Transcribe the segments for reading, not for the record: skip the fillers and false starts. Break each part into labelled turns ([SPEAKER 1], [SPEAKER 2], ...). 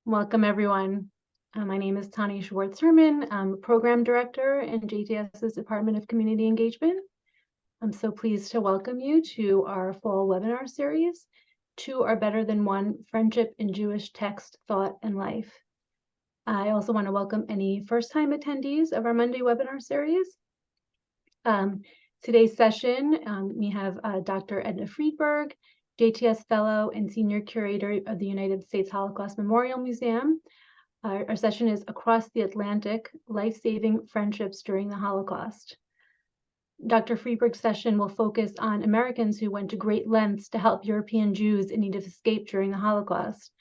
[SPEAKER 1] Welcome, everyone. My name is Tani Schwartz-Herman. I'm a program director in JTS's Department of Community Engagement. I'm so pleased to welcome you to our fall webinar series, Two Are Better Than One, Friendship in Jewish Text, Thought, and Life. I also want to welcome any first-time attendees of our Monday webinar series. Today's session, we have Dr. Edna Friedberg, JTS Fellow and Senior Curator of the United States Holocaust Memorial Museum. Our session is Across the Atlantic, Life-Saving Friendships During the Holocaust. Dr. Friedberg's session will focus on Americans who went to great lengths to help European Jews in need of escape during the Holocaust.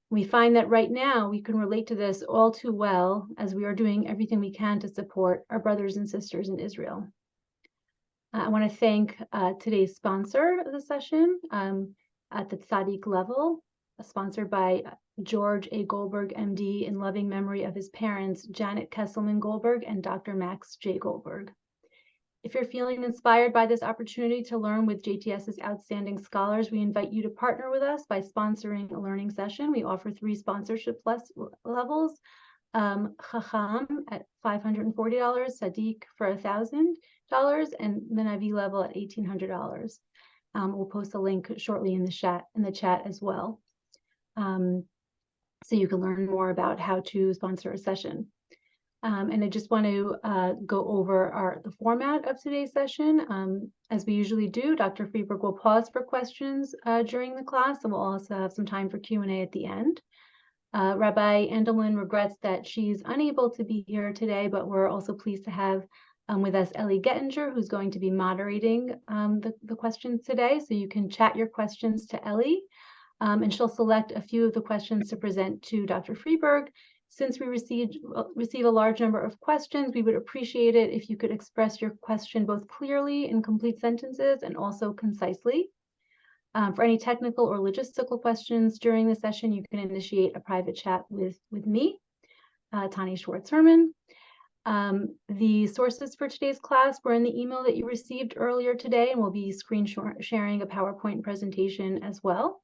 [SPEAKER 1] We find that right now we can relate to this all too well as we are doing everything we can to support our brothers and sisters in Israel. I want to thank today's sponsor of the session at the Tzaddik level, sponsored by George A. Goldberg, MD, in loving memory of his parents, Janet Kesselman Goldberg and Dr. Max J. Goldberg. If you're feeling inspired by this opportunity to learn with JTS's outstanding scholars, we invite you to partner with us by sponsoring a learning session. We offer 3 sponsorship levels, Chacham at $540, Sadiq for $1,000, and the Navi level at $1,800. We'll post a link shortly in the chat as well. So you can learn more about how to sponsor a session. And I just want to go over the format of today's session. As we usually do, Dr. Friedberg will pause for questions during the class, and we'll also have some time for Q&A at the end. Rabbi Endelman regrets that she's unable to be here today, but we're also pleased to have with us Ellie Gettinger, who's going to be moderating the questions today. So you can chat your questions to Ellie, and she'll select a few of the questions to present to Dr. Friedberg. Since we receive a large number of questions, we would appreciate it if you could express your question both clearly in complete sentences and also concisely. For any technical or logistical questions during the session, you can initiate a private chat with me, Tani Schwartz-Herman. The sources for today's class were in the email that you received earlier today, and we'll be screen sharing a PowerPoint presentation as well.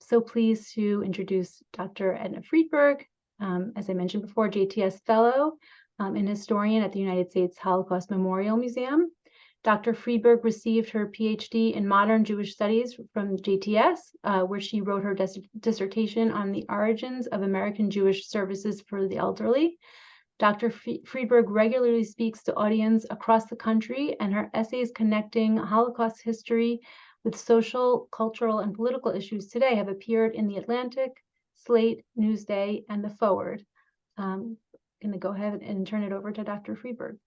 [SPEAKER 1] So pleased to introduce Dr. Edna Friedberg, as I mentioned before, JTS Fellow and historian at the United States Holocaust Memorial Museum. Dr. Friedberg received her PhD in Modern Jewish Studies from JTS, where she wrote her dissertation on the origins of American Jewish services for the elderly. Dr. Friedberg regularly speaks to audiences across the country, and her essays connecting Holocaust history with social, cultural, and political issues today have appeared in The Atlantic, Slate, Newsday, and The Forward. I'm going to go ahead and turn it over to Dr. Friedberg.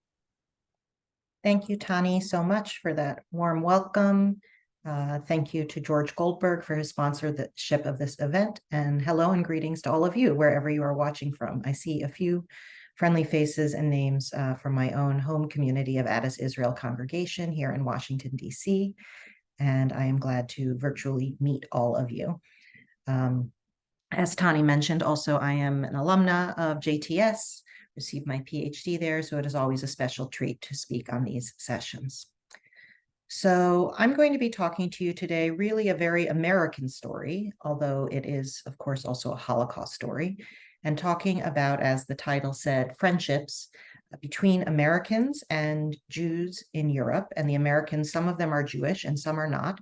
[SPEAKER 2] Thank you, Tani, so much for that warm welcome. Thank you to George Goldberg for his sponsorship of this event. And hello and greetings to all of you, wherever you are watching from. I see a few friendly faces and names from my own home community of Addis Israel congregation here in Washington, D.C., and I am glad to virtually meet all of you. As Tani mentioned, also I am an alumna of JTS, received my PhD there, so it is always a special treat to speak on these sessions. So I'm going to be talking to you today really a very American story, although it is, of course, also a Holocaust story, and talking about, as the title said, friendships between Americans and Jews in Europe. And the Americans, some of them are Jewish and some are not,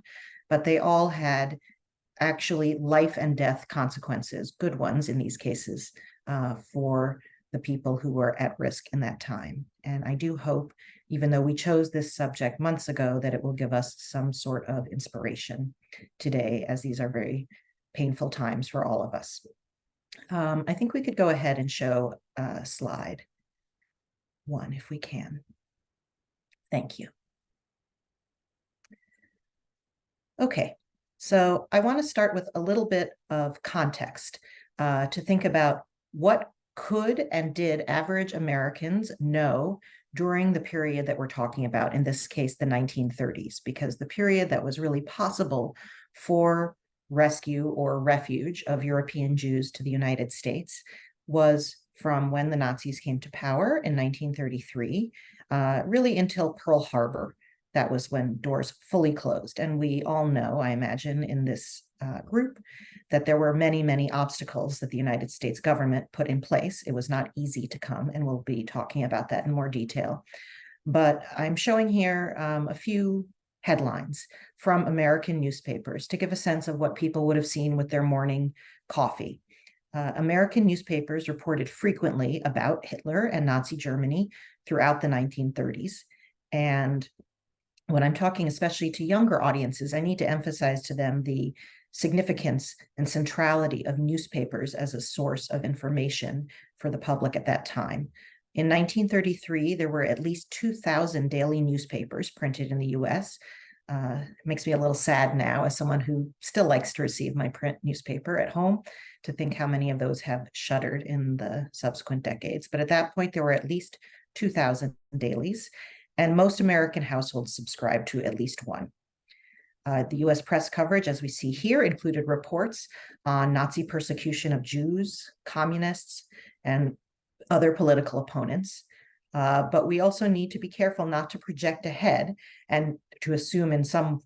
[SPEAKER 2] but they all had actually life and death consequences, good ones in these cases, for the people who were at risk in that time. And I do hope, even though we chose this subject months ago, that it will give us some sort of inspiration today, as these are very painful times for all of us. I think we could go ahead and show slide 1 if we can. Thank you. Okay, so I want to start with a little bit of context to think about what could and did average Americans know during the period that we're talking about, in this case, the 1930s, because the period that was really possible for rescue or refuge of European Jews to the United States was from when the Nazis came to power in 1933, really until Pearl Harbor. That was when doors fully closed. And we all know, I imagine, in this group, that there were many, many obstacles that the United States government put in place. It was not easy to come, and we'll be talking about that in more detail. But I'm showing here a few headlines from American newspapers to give a sense of what people would have seen with their morning coffee. American newspapers reported frequently about Hitler and Nazi Germany throughout the 1930s. And when I'm talking especially to younger audiences, I need to emphasize to them the significance and centrality of newspapers as a source of information for the public at that time. In 1933, there were at least 2,000 daily newspapers printed in the US. It makes me a little sad now, as someone who still likes to receive my print newspaper at home, to think how many of those have shuttered in the subsequent decades. But at that point, there were at least 2,000 dailies, and most American households subscribed to at least one. The US press coverage, as we see here, included reports on Nazi persecution of Jews, communists, and other political opponents. But we also need to be careful not to project ahead and to assume in some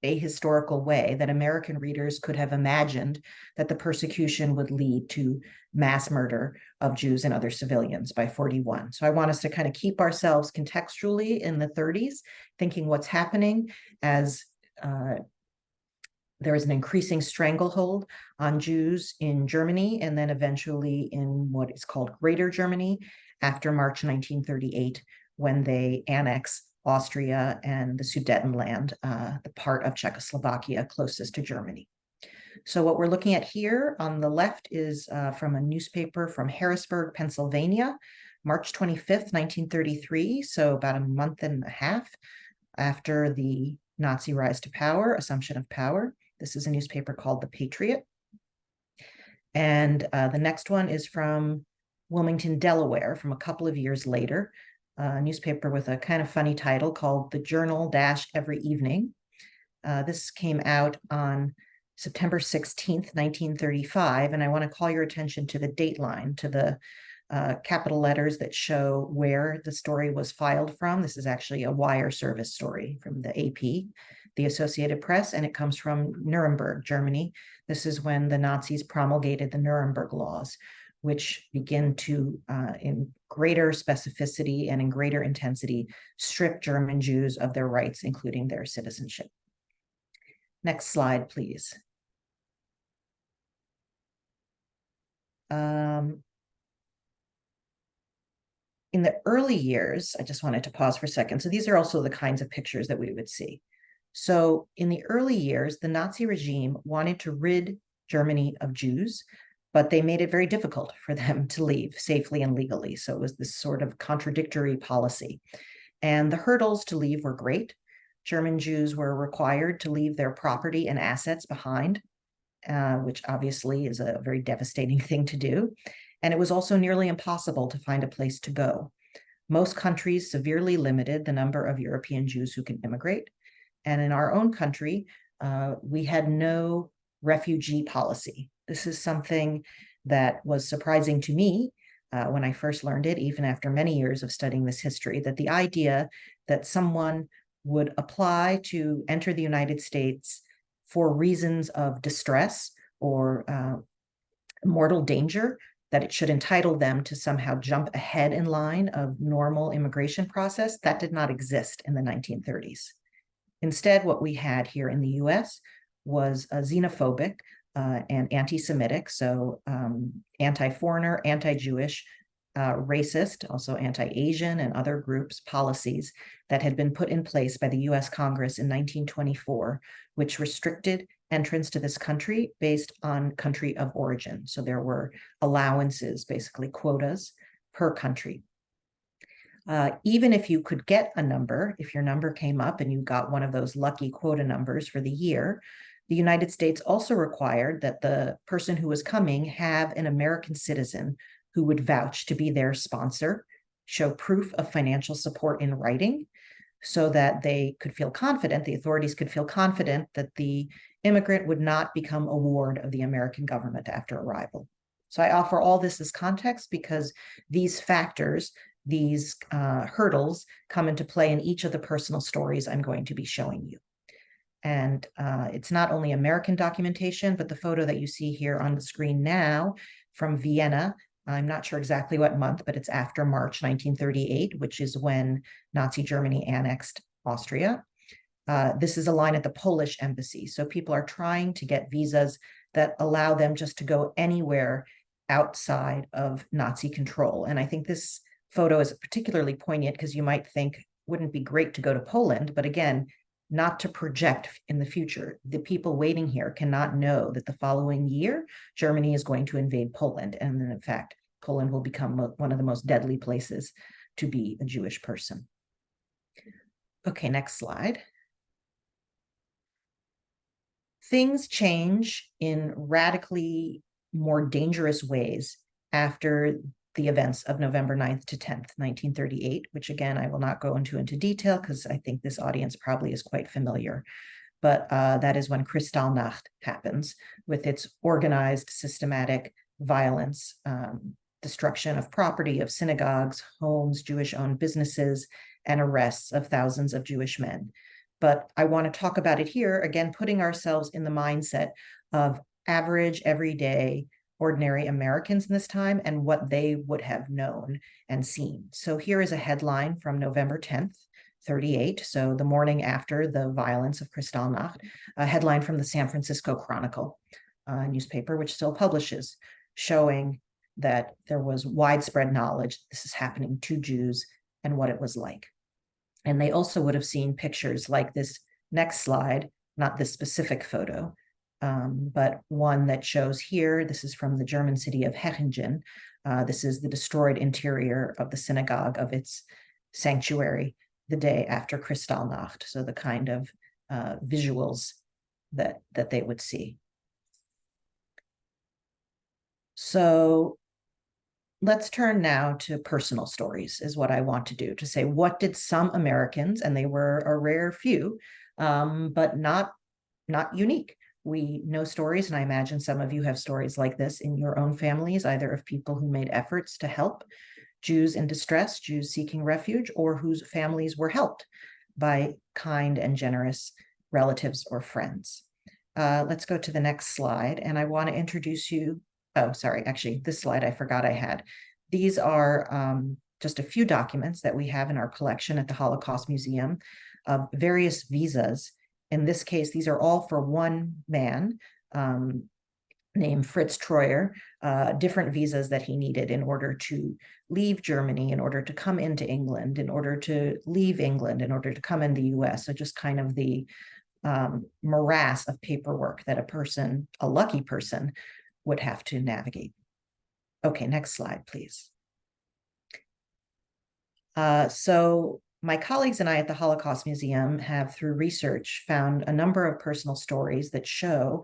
[SPEAKER 2] ahistorical way that American readers could have imagined that the persecution would lead to mass murder of Jews and other civilians by 41. So I want us to kind of keep ourselves contextually in the 30s, thinking what's happening as there is an increasing stranglehold on Jews in Germany, and then eventually in what is called Greater Germany after March 1938, when they annex Austria and the Sudetenland, the part of Czechoslovakia closest to Germany. So what we're looking at here on the left is from a newspaper from Harrisburg, Pennsylvania, March 25th, 1933, so about a month and a half after the Nazi rise to power, assumption of power. This is a newspaper called The Patriot. And the next one is from Wilmington, Delaware, from a couple of years later, a newspaper with a kind of funny title called The Journal Every Evening. This came out on September 16th, 1935, and I want to call your attention to the date line, to the capital letters that show where the story was filed from. This is actually a wire service story from the AP, the Associated Press, and it comes from Nuremberg, Germany. This is when the Nazis promulgated the Nuremberg laws, which begin to, in greater specificity and in greater intensity, strip German Jews of their rights, including their citizenship. Next slide, please. In the early years, I just wanted to pause for a second. So these are also the kinds of pictures that we would see. So in the early years, the Nazi regime wanted to rid Germany of Jews, but they made it very difficult for them to leave safely and legally. So it was this sort of contradictory policy. And the hurdles to leave were great. German Jews were required to leave their property and assets behind, which obviously is a very devastating thing to do. And it was also nearly impossible to find a place to go. Most countries severely limited the number of European Jews who can immigrate. And in our own country, we had no refugee policy. This is something that was surprising to me when I first learned it, even after many years of studying this history, that the idea that someone would apply to enter the United States for reasons of distress or mortal danger, that it should entitle them to somehow jump ahead in line of normal immigration process, that did not exist in the 1930s. Instead, what we had here in the US was a xenophobic and anti-Semitic, so anti-foreigner, anti-Jewish, racist, also anti-Asian and other groups, policies that had been put in place by the US Congress in 1924, which restricted entrance to this country based on country of origin. So there were allowances, basically quotas per country. Even if you could get a number, if your number came up and you got one of those lucky quota numbers for the year, the United States also required that the person who was coming have an American citizen who would vouch to be their sponsor, show proof of financial support in writing, so that they could feel confident, the authorities could feel confident that the immigrant would not become a ward of the American government after arrival. So I offer all this as context because these factors, these hurdles come into play in each of the personal stories I'm going to be showing you. And it's not only American documentation, but the photo that you see here on the screen now from Vienna. I'm not sure exactly what month, but it's after March 1938, which is when Nazi Germany annexed Austria. This is a line at the Polish embassy. So people are trying to get visas that allow them just to go anywhere outside of Nazi control. And I think this photo is particularly poignant because you might think, wouldn't it be great to go to Poland? But again, not to project in the future. The people waiting here cannot know that the following year, Germany is going to invade Poland. And then in fact, Poland will become one of the most deadly places to be a Jewish person. Okay, next slide. Things change in radically more dangerous ways after the events of November 9th to 10th, 1938, which again, I will not go into detail because I think this audience probably is quite familiar. But that is when Kristallnacht happens with its organized, systematic violence, destruction of property, of synagogues, homes, Jewish-owned businesses, and arrests of thousands of Jewish men. But I want to talk about it here, again, putting ourselves in the mindset of average, everyday, ordinary Americans in this time and what they would have known and seen. So here is a headline from November 10th, 38, so the morning after the violence of Kristallnacht, a headline from the San Francisco Chronicle newspaper, which still publishes, showing that there was widespread knowledge this is happening to Jews and what it was like. And they also would have seen pictures like this next slide, not this specific photo, but one that shows here. This is from the German city of Hechingen. This is the destroyed interior of the synagogue, of its sanctuary, the day after Kristallnacht. So the kind of visuals that they would see. So let's turn now to personal stories, is what I want to do, to say, what did some Americans, and they were a rare few, but not unique. We know stories, and I imagine some of you have stories like this in your own families, either of people who made efforts to help Jews in distress, Jews seeking refuge, or whose families were helped by kind and generous relatives or friends. Let's go to the next slide, and I want to introduce you. Oh, sorry, actually, this slide I forgot I had. These are just a few documents that we have in our collection at the Holocaust Museum of various visas. In this case, these are all for one man named Fritz Treuer, different visas that he needed in order to leave Germany, in order to come into England, in order to leave England, in order to come in the US. So just kind of the morass of paperwork that a lucky person, would have to navigate. Okay, next slide, please. So my colleagues and I at the Holocaust Museum have, through research, found a number of personal stories that show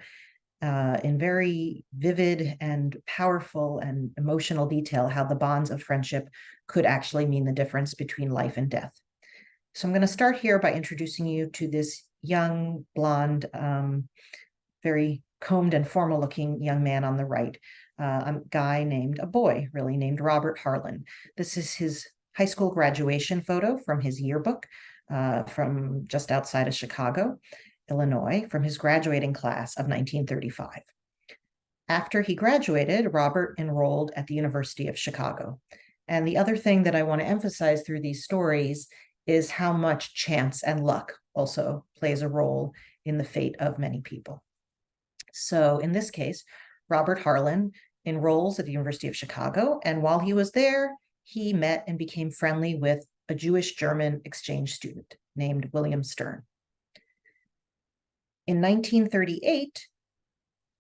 [SPEAKER 2] in very vivid and powerful and emotional detail how the bonds of friendship could actually mean the difference between life and death. So I'm going to start here by introducing you to this young, blonde, very combed and formal looking young man on the right, a boy really, named Robert Harlan. This is his high school graduation photo from his yearbook from just outside of Chicago, Illinois, from his graduating class of 1935. After he graduated, Robert enrolled at the University of Chicago. And the other thing that I want to emphasize through these stories is how much chance and luck also plays a role in the fate of many people. So in this case, Robert Harlan enrolls at the University of Chicago, and while he was there, he met and became friendly with a Jewish-German exchange student named William Stern. In 1938,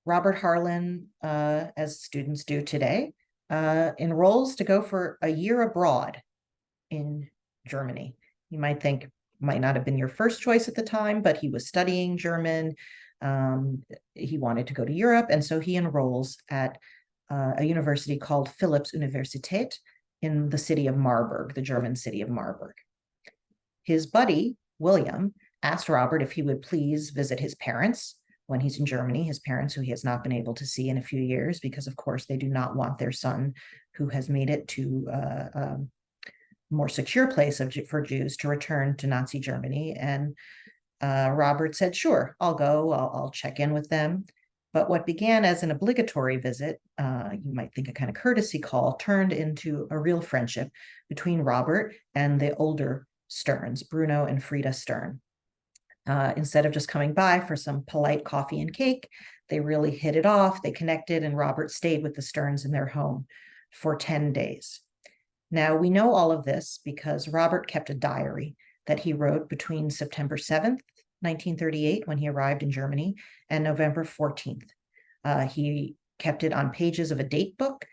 [SPEAKER 2] Robert Harlan, as students do today, enrolls to go for a year abroad in Germany. You might think might not have been your first choice at the time, but he was studying German. He wanted to go to Europe, and so he enrolls at a university called Philipps Universität in the city of Marburg, the German city of Marburg. His buddy, William, asked Robert if he would please visit his parents when he's in Germany, his parents who he has not been able to see in a few years, because of course they do not want their son, who has made it to a more secure place for Jews, to return to Nazi Germany. And Robert said, sure, I'll go, I'll check in with them. But what began as an obligatory visit, you might think a kind of courtesy call, turned into a real friendship between Robert and the older Sterns, Bruno and Frida Stern. Instead of just coming by for some polite coffee and cake, they really hit it off. They connected, and Robert stayed with the Sterns in their home for 10 days. Now, we know all of this because Robert kept a diary that he wrote between September 7th, 1938, when he arrived in Germany, and November 14th. He kept it on pages of a date book,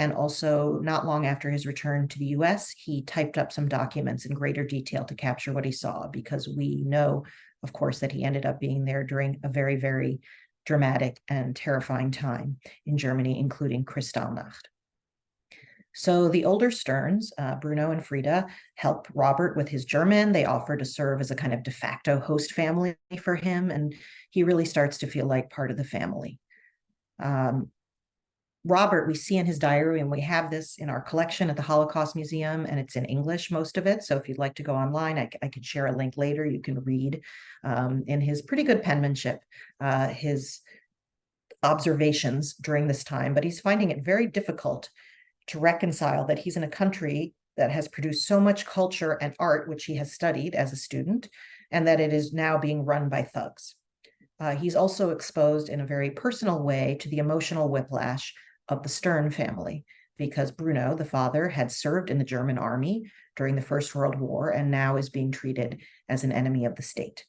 [SPEAKER 2] and also not long after his return to the US, he typed up some documents in greater detail to capture what he saw, because we know, of course, that he ended up being there during a very, very dramatic and terrifying time in Germany, including Kristallnacht. So the older Sterns, Bruno and Frida, help Robert with his German. They offer to serve as a kind of de facto host family for him, and he really starts to feel like part of the family. Robert, we see in his diary, and we have this in our collection at the Holocaust Museum, and it's in English, most of it. So if you'd like to go online, I could share a link later. You can read in his pretty good penmanship, his observations during this time, but he's finding it very difficult to reconcile that he's in a country that has produced so much culture and art, which he has studied as a student, and that it is now being run by thugs. He's also exposed in a very personal way to the emotional whiplash of the Stern family, because Bruno, the father, had served in the German army during the First World War and now is being treated as an enemy of the state.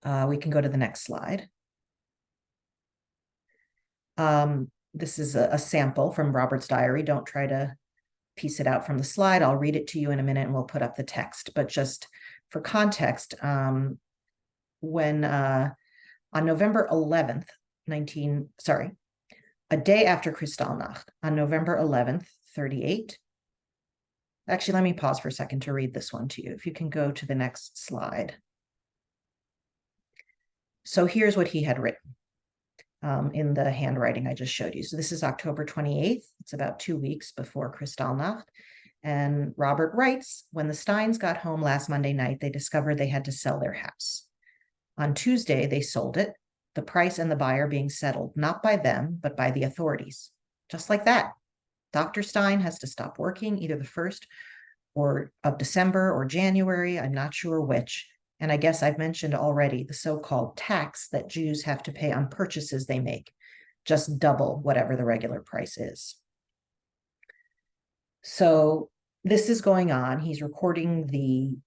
[SPEAKER 2] We can go to the next slide. This is a sample from Robert's diary. Don't try to piece it out from the slide. I'll read it to you in a minute and we'll put up the text. But just for context, when on November 11th, a day after Kristallnacht, on November 11th, 38. Actually, let me pause for a second to read this one to you. If you can go to the next slide. So here's what he had written in the handwriting I just showed you. So this is October 28th. It's about 2 weeks before Kristallnacht. And Robert writes, when the Steins got home last Monday night, they discovered they had to sell their house. On Tuesday, they sold it, the price and the buyer being settled, not by them, but by the authorities. Just like that, Dr. Stein has to stop working either the 1st of December or January, I'm not sure which. And I guess I've mentioned already the so-called tax that Jews have to pay on purchases they make, just double whatever the regular price is. So this is going on. He's recording the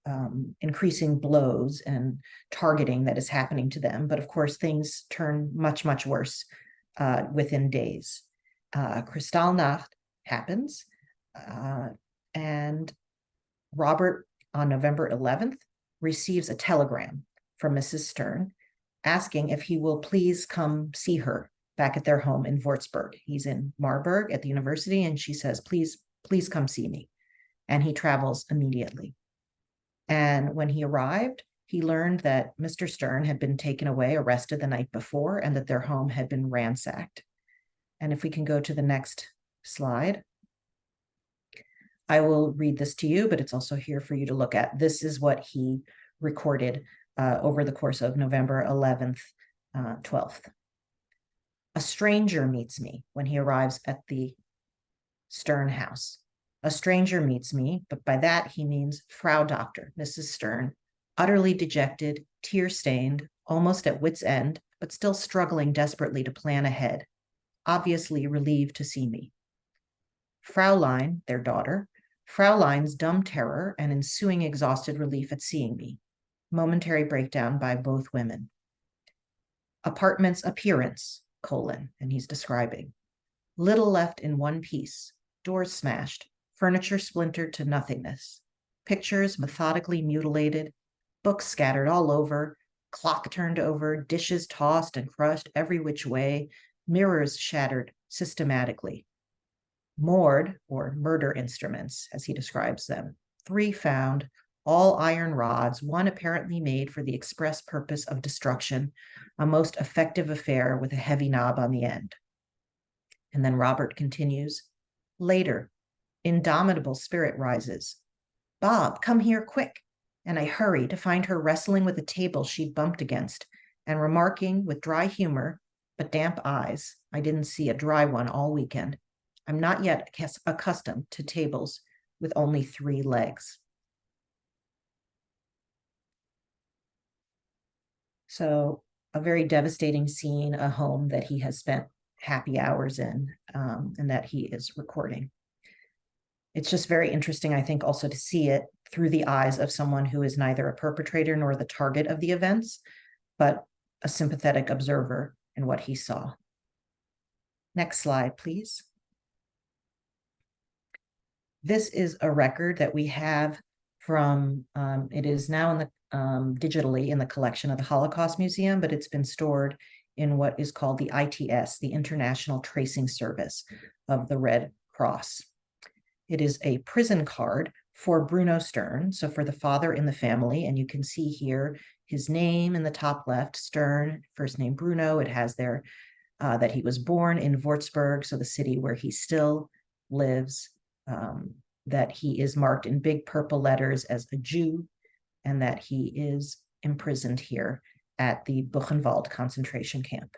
[SPEAKER 2] increasing blows and targeting that is happening to them. But of course, things turn much, much worse within days. Kristallnacht happens, and Robert, on November 11th, receives a telegram from Mrs. Stern asking if he will please come see her back at their home in Würzburg. He's in Marburg at the university, and she says, please come see me. And he travels immediately. And when he arrived, he learned that Mr. Stern had been taken away, arrested the night before, and that their home had been ransacked. And if we can go to the next slide. I will read this to you, but it's also here for you to look at. This is what he recorded over the course of November 11th, 12th. A stranger meets me when he arrives at the Stern house. A stranger meets me, but by that he means Frau Doctor, Mrs. Stern, utterly dejected, tear-stained, almost at wit's end, but still struggling desperately to plan ahead, obviously relieved to see me. Fraulein, their daughter, Fraulein's dumb terror and ensuing exhausted relief at seeing me. Momentary breakdown by both women. Apartment's appearance, and he's describing. Little left in one piece, doors smashed, furniture splintered to nothingness, pictures methodically mutilated, books scattered all over, clock turned over, dishes tossed and crushed every which way, mirrors shattered systematically. Mord, or murder instruments, as he describes them, 3 found, all iron rods, one apparently made for the express purpose of destruction, a most effective affair with a heavy knob on the end. And then Robert continues, later, indomitable spirit rises. Bob, come here quick. and I hurry to find her wrestling with a table she'd bumped against and remarking with dry humor, but damp eyes, I didn't see a dry one all weekend. I'm not yet accustomed to tables with only 3 legs. So a very devastating scene, a home that he has spent happy hours in, and that he is recording. It's just very interesting, I think, also to see it through the eyes of someone who is neither a perpetrator nor the target of the events, but a sympathetic observer in what he saw. Next slide, please. This is a record that we have from, it is now in the digitally in the collection of the Holocaust Museum, but it's been stored in what is called the ITS, the International Tracing Service of the Red Cross. It is a prison card for Bruno Stern, so for the father in the family, and you can see here his name in the top left, Stern, first name Bruno. It has there that he was born in Würzburg, so the city where he still lives, that he is marked in big purple letters as a Jew, and that he is imprisoned here at the Buchenwald concentration camp.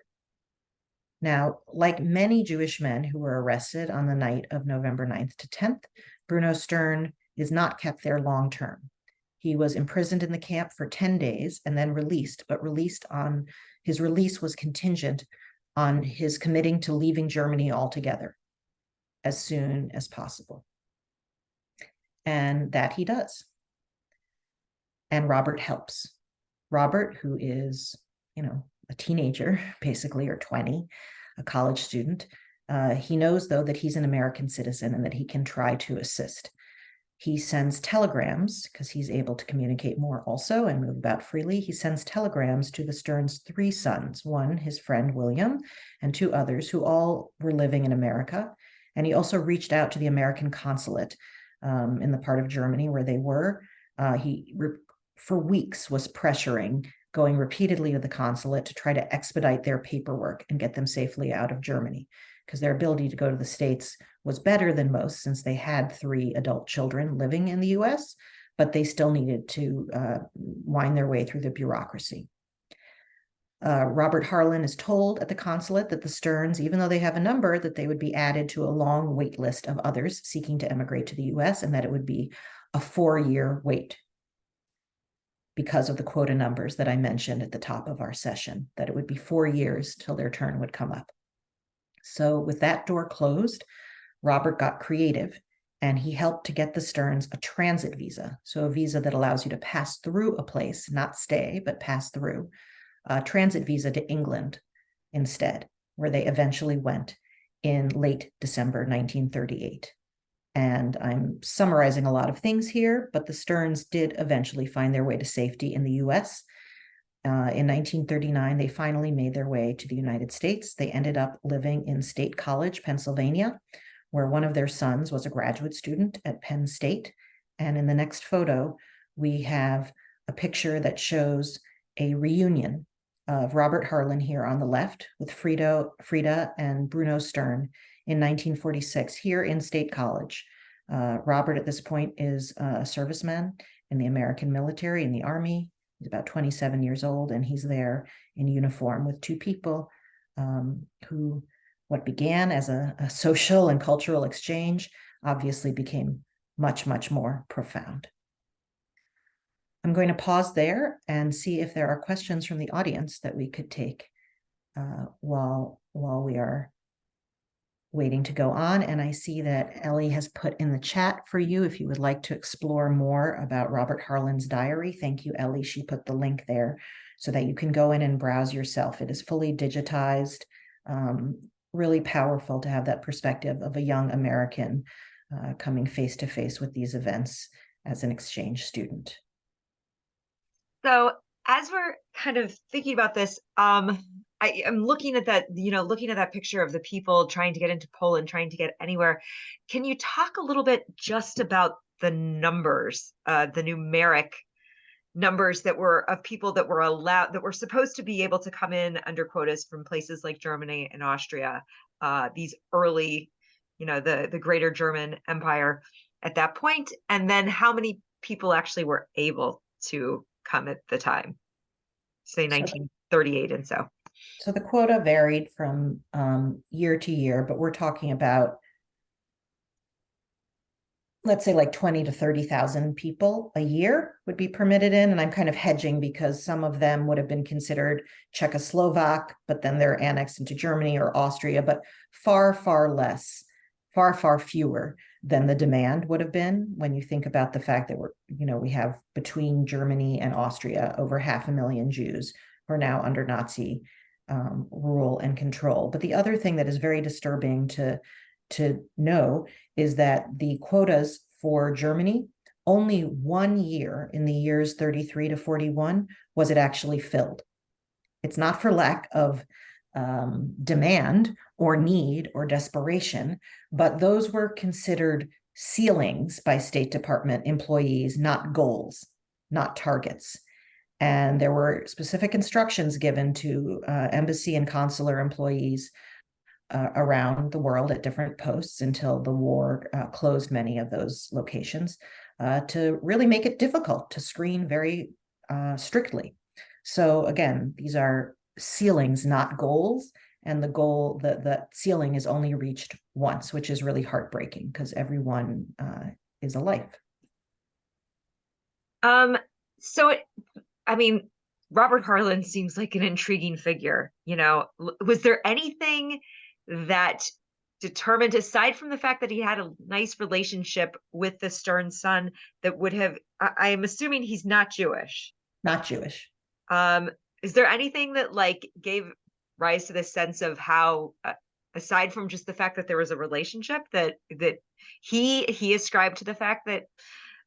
[SPEAKER 2] Now, like many Jewish men who were arrested on the night of November 9th to 10th, Bruno Stern is not kept there long term. He was imprisoned in the camp for 10 days and then released, but his release was contingent on his committing to leaving Germany altogether as soon as possible. And that he does. And Robert helps. Robert, who is, a teenager, basically, or 20, a college student, he knows, though, that he's an American citizen and that he can try to assist. He sends telegrams, because he's able to communicate more also and move about freely. He sends telegrams to the Sterns' 3 sons, one, his friend William, and 2 others who all were living in America. And he also reached out to the American consulate in the part of Germany where they were. He, for weeks, was pressuring, going repeatedly to the consulate to try to expedite their paperwork and get them safely out of Germany, because their ability to go to the States was better than most since they had 3 adult children living in the US, but they still needed to wind their way through the bureaucracy. Robert Harlan is told at the consulate that the Sterns, even though they have a number, that they would be added to a long wait list of others seeking to emigrate to the US, and that it would be a 4-year wait because of the quota numbers that I mentioned at the top of our session, that it would be 4 years till their turn would come up. So with that door closed, Robert got creative, and he helped to get the Sterns a transit visa, so a visa that allows you to pass through a place, not stay, but pass through, a transit visa to England instead, where they eventually went in late December 1938. And I'm summarizing a lot of things here, but the Sterns did eventually find their way to safety in the US. In 1939, they finally made their way to the United States. They ended up living in State College, Pennsylvania, where one of their sons was a graduate student at Penn State. And in the next photo, we have a picture that shows a reunion of Robert Harlan here on the left with Frida and Bruno Stern in 1946 here in State College. Robert at this point is a serviceman in the American military, in the Army. He's about 27 years old, and he's there in uniform with 2 people who, what began as a social and cultural exchange, obviously became much, much more profound. I'm going to pause there and see if there are questions from the audience that we could take while we are waiting to go on. And I see that Ellie has put in the chat for you if you would like to explore more about Robert Harlan's diary. Thank you, Ellie. She put the link there so that you can go in and browse yourself. It is fully digitized, really powerful to have that perspective of a young American coming face to face with these events as an exchange student.
[SPEAKER 3] So as we're kind of thinking about this, I'm looking at that, looking at that picture of the people trying to get into Poland, trying to get anywhere. Can you talk a little bit just about the numbers, the numeric numbers that were of people that were allowed, that were supposed to be able to come in under quotas from places like Germany and Austria, these early, the greater German Empire at that point, and then how many people actually were able to come at the time, say
[SPEAKER 2] So-
[SPEAKER 3] 1938 and so.
[SPEAKER 2] So the quota varied from year to year, but we're talking about, let's say, like 20 to 30,000 people a year would be permitted in. And I'm kind of hedging because some of them would have been considered Czechoslovak, but then they're annexed into Germany or Austria, but far, far less, far fewer than the demand would have been when you think about the fact that we have between Germany and Austria over 500,000 Jews who are now under Nazi rule and control. But the other thing that is very disturbing to know is that the quotas for Germany, only 1 year in the years 33 to 41 was it actually filled. It's not for lack of demand or need or desperation, but those were considered ceilings by State Department employees, not goals, not targets. And there were specific instructions given to embassy and consular employees around the world at different posts until the war closed many of those locations to really make it difficult to screen very strictly. So again, these are ceilings, not goals. And the ceiling is only reached once, which is really heartbreaking because everyone is a life.
[SPEAKER 3] Robert Harlan seems like an intriguing figure. Was there anything that determined, aside from the fact that he had a nice relationship with the Stern son, that would have, I'm assuming he's not Jewish.
[SPEAKER 2] Not Jewish.
[SPEAKER 3] Is there anything that gave rise to this sense of how, aside from just the fact that there was a relationship, that he ascribed to the fact that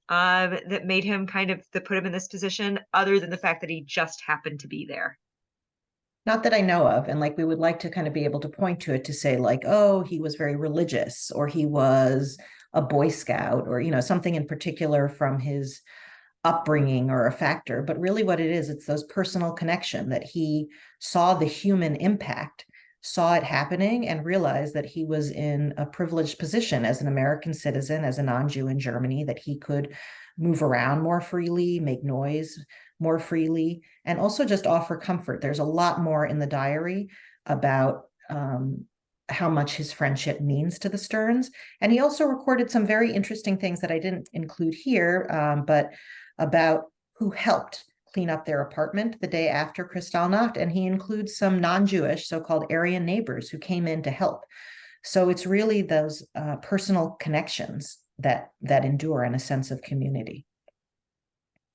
[SPEAKER 3] that made him that put him in this position, other than the fact that he just happened to be there?
[SPEAKER 2] Not that I know of. And we would like to kind of be able to point to it to say oh, he was very religious, or he was a Boy Scout, or, something in particular from his upbringing or a factor. But really what it is, it's those personal connection that he saw the human impact, saw it happening, and realized that he was in a privileged position as an American citizen, as a non-Jew in Germany, that he could move around more freely, make noise more freely, and also just offer comfort. There's a lot more in the diary about how much his friendship means to the Sterns. And he also recorded some very interesting things that I didn't include here, but about who helped clean up their apartment the day after Kristallnacht. And he includes some non-Jewish, so-called Aryan neighbors who came in to help. So it's really those personal connections that endure, and a sense of community.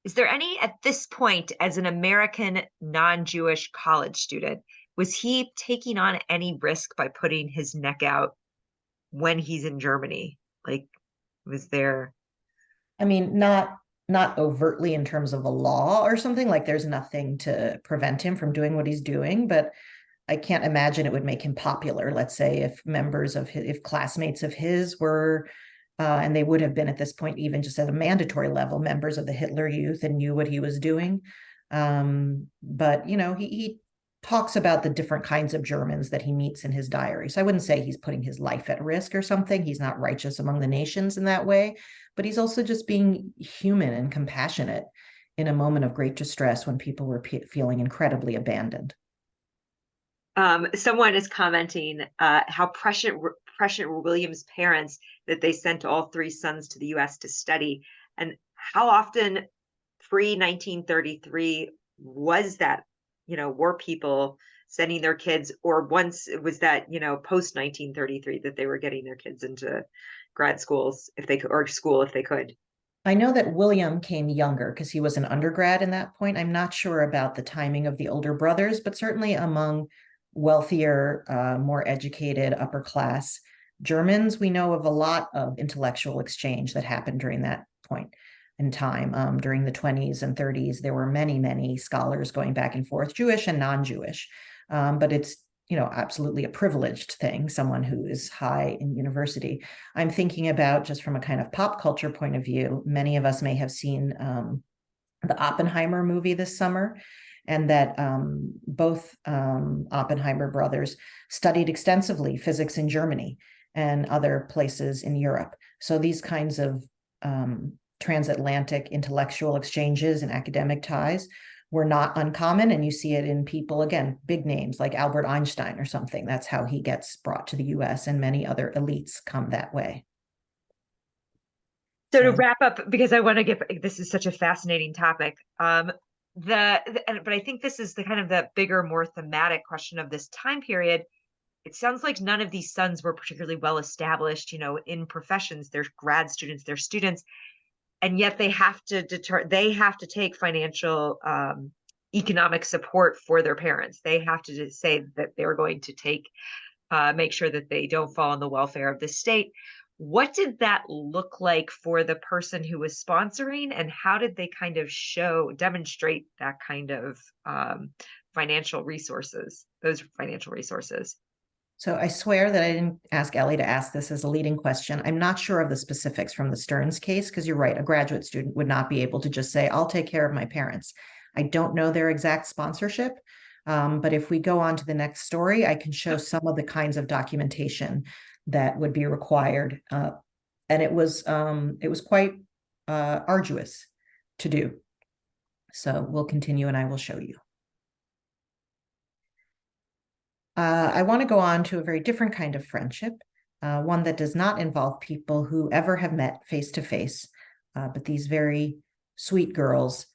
[SPEAKER 3] Is there any, at this point, as an American non-Jewish college student, was he taking on any risk by putting his neck out when he's in Germany? Was there?
[SPEAKER 2] Not overtly in terms of a law or something, there's nothing to prevent him from doing what he's doing, but I can't imagine it would make him popular. Let's say if classmates of his were, and they would have been at this point, even just at a mandatory level, members of the Hitler Youth and knew what he was doing. But, he talks about the different kinds of Germans that he meets in his diary. So I wouldn't say he's putting his life at risk or something. He's not righteous among the nations in that way, but he's also just being human and compassionate in a moment of great distress when people were feeling incredibly abandoned.
[SPEAKER 3] Someone is commenting how prescient were William's parents that they sent all three sons to the U.S. to study, and how often pre-1933 was that, were people sending their kids, or once was that, post-1933 that they were getting their kids into grad schools if they could, or school if they could?
[SPEAKER 2] I know that William came younger because he was an undergrad in that point. I'm not sure about the timing of the older brothers, but certainly among wealthier, more educated, upper class Germans, we know of a lot of intellectual exchange that happened during that point in time. During the 20s and 30s, there were many, many scholars going back and forth, Jewish and non-Jewish. But it's, absolutely a privileged thing, someone who is high in university. I'm thinking about, just from a kind of pop culture point of view, many of us may have seen the Oppenheimer movie this summer, and that both Oppenheimer brothers studied extensively physics in Germany and other places in Europe. So these kinds of transatlantic intellectual exchanges and academic ties were not uncommon. And you see it in people, again, big names like Albert Einstein or something. That's how he gets brought to the US, and many other elites come that way.
[SPEAKER 3] So to wrap up, because I want to this is such a fascinating topic. But I think this is the kind of the bigger, more thematic question of this time period. It sounds like none of these sons were particularly well established, in professions. They're grad students, they're students, and yet they have to take financial, economic support for their parents. They have to just say that they're going to make sure that they don't fall on the welfare of the state. What did that look like for the person who was sponsoring, and how did they kind of demonstrate that kind of financial resources, those financial resources?
[SPEAKER 2] So I swear that I didn't ask Ellie to ask this as a leading question. I'm not sure of the specifics from the Stearns case, because you're right, a graduate student would not be able to just say, I'll take care of my parents. I don't know their exact sponsorship, but if we go on to the next story, I can show some of the kinds of documentation that would be required. And it was quite arduous to do. So we'll continue and I will show you. I want to go on to a very different kind of friendship, one that does not involve people who ever have met face to face, but these very sweet girls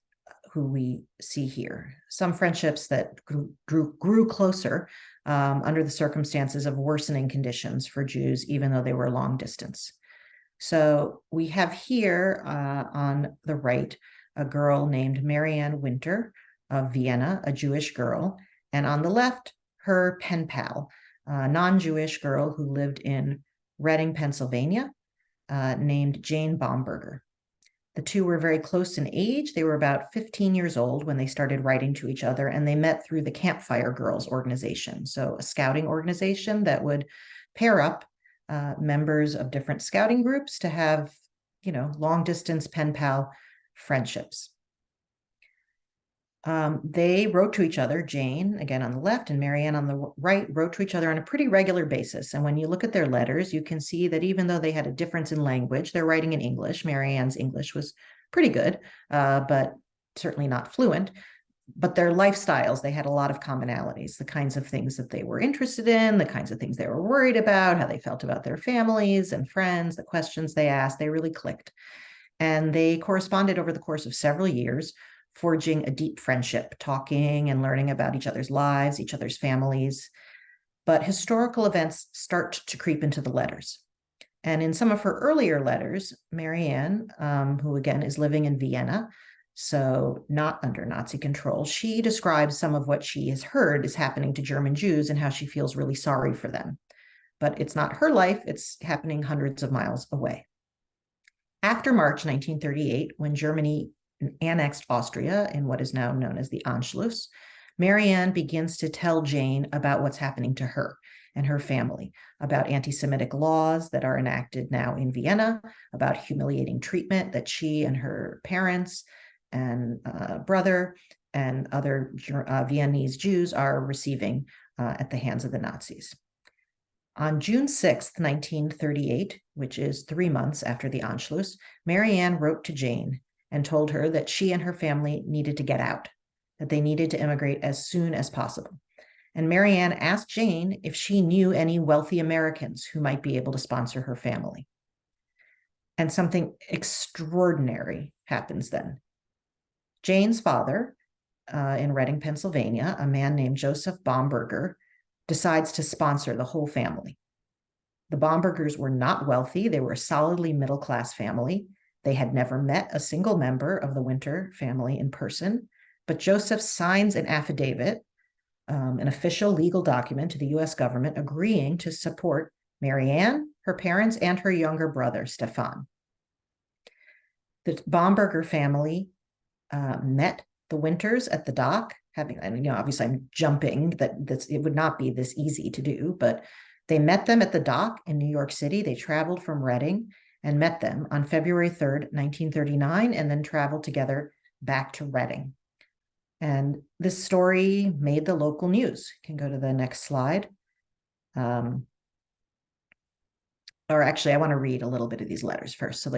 [SPEAKER 2] who we see here. Some friendships that grew closer under the circumstances of worsening conditions for Jews, even though they were long distance. So we have here on the right a girl named Marianne Winter of Vienna, a Jewish girl, and on the left, her pen pal, a non-Jewish girl who lived in Reading, Pennsylvania, named Jane Bomberger. The two were very close in age. They were about 15 years old when they started writing to each other, and they met through the Campfire Girls organization, so a scouting organization that would pair up members of different scouting groups to have, long-distance pen pal friendships. They wrote to each other, Jane, again on the left, and Marianne on the right, wrote to each other on a pretty regular basis. And when you look at their letters, you can see that even though they had a difference in language, they're writing in English. Marianne's English was pretty good, but certainly not fluent. But their lifestyles, they had a lot of commonalities, the kinds of things that they were interested in, the kinds of things they were worried about, how they felt about their families and friends, the questions they asked, they really clicked. And they corresponded over the course of several years, forging a deep friendship, talking and learning about each other's lives, each other's families. But historical events start to creep into the letters. And in some of her earlier letters, Marianne, who again is living in Vienna, so not under Nazi control, she describes some of what she has heard is happening to German Jews and how she feels really sorry for them. But it's not her life, it's happening hundreds of miles away. After March 1938, when Germany annexed Austria in what is now known as the Anschluss, Marianne begins to tell Jane about what's happening to her and her family, about anti-Semitic laws that are enacted now in Vienna, about humiliating treatment that she and her parents and brother and other Viennese Jews are receiving at the hands of the Nazis. On June 6th, 1938, which is 3 months after the Anschluss, Marianne wrote to Jane and told her that she and her family needed to get out, that they needed to immigrate as soon as possible. And Marianne asked Jane if she knew any wealthy Americans who might be able to sponsor her family. And something extraordinary happens then. Jane's father, in Reading, Pennsylvania, a man named Joseph Bomberger, decides to sponsor the whole family. The Bombergers were not wealthy. They were a solidly middle-class family. They had never met a single member of the Winter family in person, but Joseph signs an affidavit, an official legal document to the US government agreeing to support Marianne, her parents, and her younger brother, Stefan. The Bomberger family met the Winters at the dock, and obviously I'm jumping, that it would not be this easy to do, but they met them at the dock in New York City. They traveled from Reading and met them on February 3rd, 1939, and then traveled together back to Reading. And this story made the local news. You can go to the next slide. or actually, I want to read a little bit of these letters first. So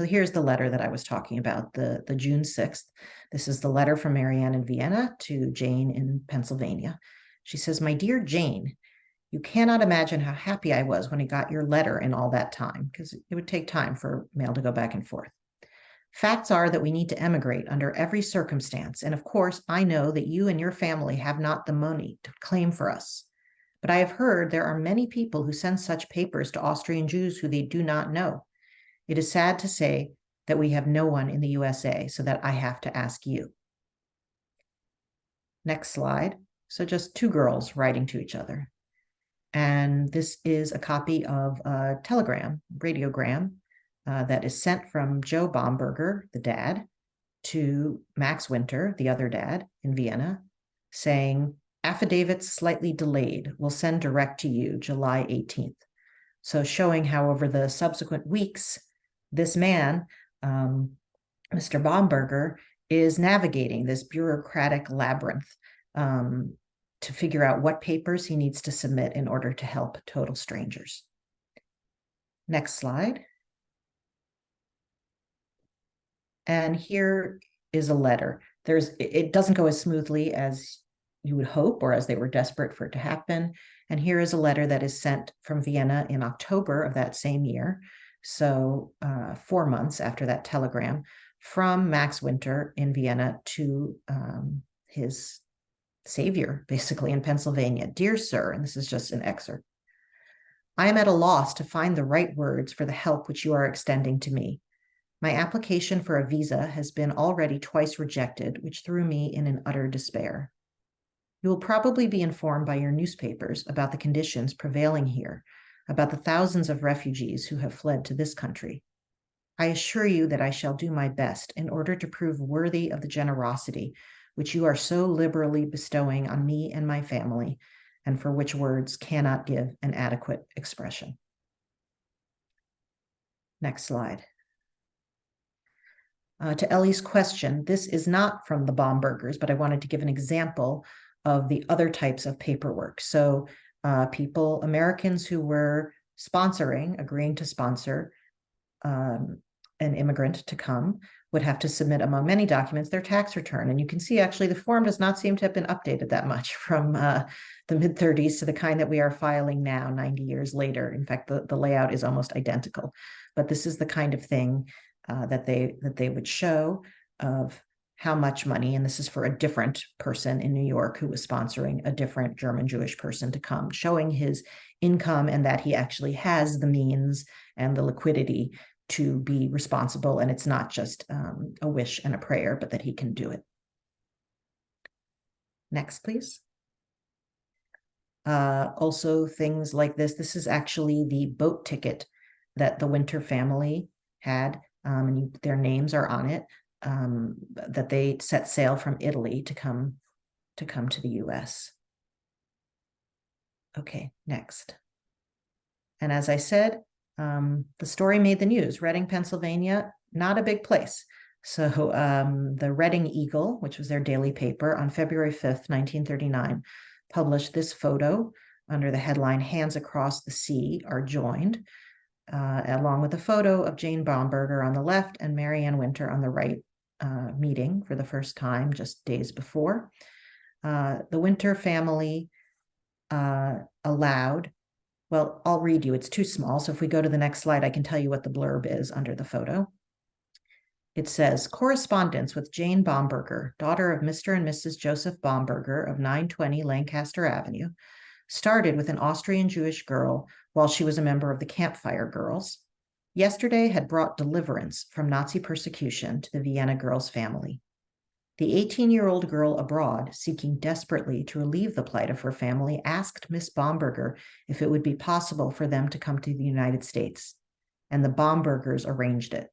[SPEAKER 2] here's the letter that I was talking about, the June 6th. This is the letter from Marianne in Vienna to Jane in Pennsylvania. She says, "My dear Jane, you cannot imagine how happy I was when I got your letter in all that time, because it would take time for mail to go back and forth. Facts are that we need to emigrate under every circumstance, and of course, I know that you and your family have not the money to claim for us. But I have heard there are many people who send such papers to Austrian Jews who they do not know. It is sad to say that we have no one in the USA, so that I have to ask you." Next slide. So just two girls writing to each other. And this is a copy of a telegram, radiogram, that is sent from Joe Bomberger, the dad, to Max Winter, the other dad, in Vienna, saying, "Affidavits slightly delayed. Will send direct to you July 18th. So showing how over the subsequent weeks, this man, Mr. Bomberger, is navigating this bureaucratic labyrinth to figure out what papers he needs to submit in order to help total strangers. Next slide. And here is a letter. It doesn't go as smoothly as you would hope, or as they were desperate for it to happen. And here is a letter that is sent from Vienna in October of that same year. So 4 months after that telegram, from Max Winter in Vienna to his savior, basically, in Pennsylvania. "Dear sir," and this is just an excerpt, "I am at a loss to find the right words for the help which you are extending to me. My application for a visa has been already twice rejected, which threw me in an utter despair. You will probably be informed by your newspapers about the conditions prevailing here, about the thousands of refugees who have fled to this country. I assure you that I shall do my best in order to prove worthy of the generosity which you are so liberally bestowing on me and my family, and for which words cannot give an adequate expression." Next slide. To Ellie's question, this is not from the Bombergers, but I wanted to give an example of the other types of paperwork. So Americans who were agreeing to sponsor an immigrant to come, would have to submit, among many documents, their tax return. And you can see actually the form does not seem to have been updated that much from the mid-30s to the kind that we are filing now, 90 years later. In fact, the layout is almost identical. But this is the kind of thing that they would show of how much money, and this is for a different person in New York who was sponsoring a different German Jewish person to come, showing his income and that he actually has the means and the liquidity to be responsible, and it's not just a wish and a prayer, but that he can do it. Next, please. Also, things like this. This is actually the boat ticket that the Winter family had, and their names are on it, that they set sail from Italy to come to the US. Okay, next. And as I said, the story made the news. Reading, Pennsylvania, not a big place. So the Reading Eagle, which was their daily paper, on February 5th, 1939, published this photo under the headline, "Hands Across the Sea Are Joined," along with a photo of Jane Bomberger on the left and Marianne Winter on the right, meeting for the first time just days before. The Winter family allowed, well, I'll read you, it's too small. So if we go to the next slide, I can tell you what the blurb is under the photo. It says, "Correspondence with Jane Bomberger, daughter of Mr. and Mrs. Joseph Bomberger of 920 Lancaster Avenue, started with an Austrian Jewish girl while she was a member of the Campfire Girls. Yesterday had brought deliverance from Nazi persecution to the Vienna girls' family. The 18-year-old girl abroad, seeking desperately to relieve the plight of her family, asked Miss Bomberger if it would be possible for them to come to the United States, and the Bombergers arranged it."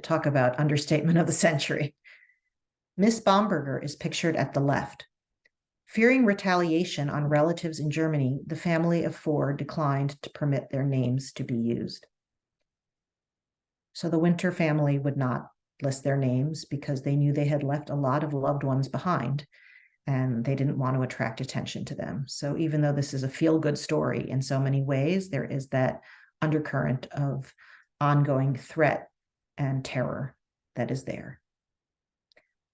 [SPEAKER 2] Talk about understatement of the century. Miss Bomberger is pictured at the left. Fearing retaliation on relatives in Germany, the family of four declined to permit their names to be used. So the Winter family would not list their names because they knew they had left a lot of loved ones behind, and they didn't want to attract attention to them. So even though this is a feel-good story in so many ways, there is that undercurrent of ongoing threat and terror that is there.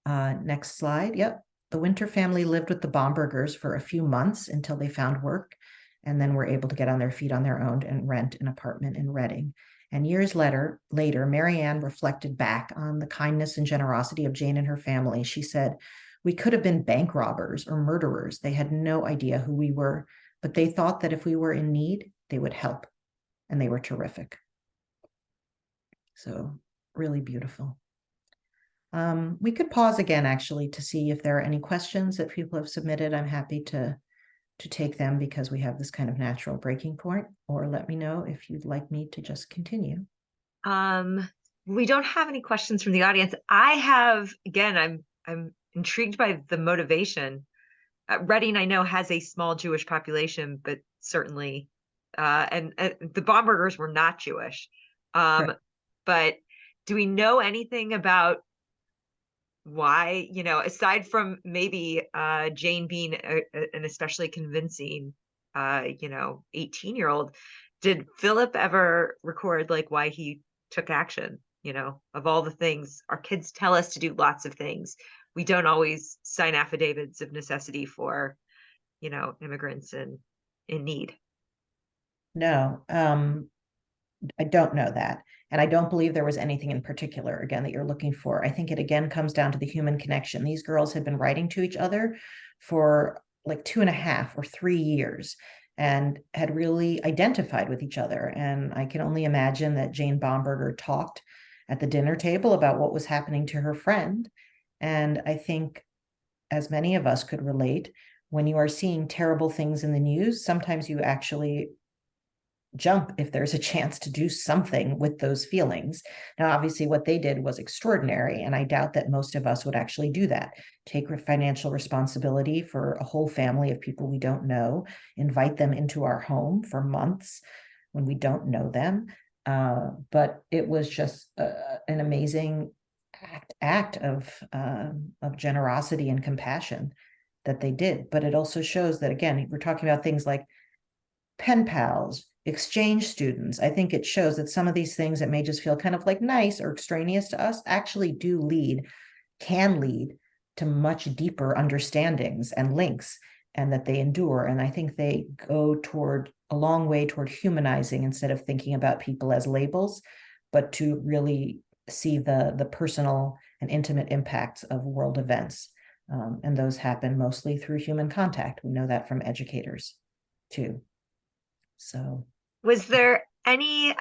[SPEAKER 2] Next slide. Yep. The Winter family lived with the Bombergers for a few months until they found work, and then were able to get on their feet on their own and rent an apartment in Reading. And years later, Marianne reflected back on the kindness and generosity of Jane and her family. She said, "We could have been bank robbers or murderers. They had no idea who we were, but they thought that if we were in need, they would help. And they were terrific." So really beautiful. We could pause again, actually, to see if there are any questions that people have submitted. I'm happy to take them because we have this kind of natural breaking point, or let me know if you'd like me to just continue.
[SPEAKER 3] We don't have any questions from the audience. I have, again, I'm intrigued by the motivation. Reading, I know, has a small Jewish population, but certainly, and the Bombergers were not Jewish.
[SPEAKER 2] Right.
[SPEAKER 3] But do we know anything about why, aside from maybe Jane being an especially convincing 18-year-old, did Philip ever record like why he took action? Of all the things, our kids tell us to do lots of things. We don't always sign affidavits of necessity for immigrants in need.
[SPEAKER 2] No, I don't know that. And I don't believe there was anything in particular, again, that you're looking for. I think it again comes down to the human connection. These girls had been writing to each other for like 2.5 or 3 years and had really identified with each other. And I can only imagine that Jane Bomberger talked at the dinner table about what was happening to her friend. And I think, as many of us could relate, when you are seeing terrible things in the news, sometimes you actually jump if there's a chance to do something with those feelings. Now, obviously, what they did was extraordinary, and I doubt that most of us would actually do that. Take financial responsibility for a whole family of people we don't know, invite them into our home for months when we don't know them. But it was just an amazing act of generosity and compassion that they did. But it also shows that, again, we're talking about things like pen pals, exchange students. I think it shows that some of these things that may just feel kind of like nice or extraneous to us actually can lead to much deeper understandings and links, and that they endure. And I think they go a long way toward humanizing, instead of thinking about people as labels, but to really see the personal and intimate impacts of world events. And those happen mostly through human contact. We know that from educators too. So,
[SPEAKER 3] was there any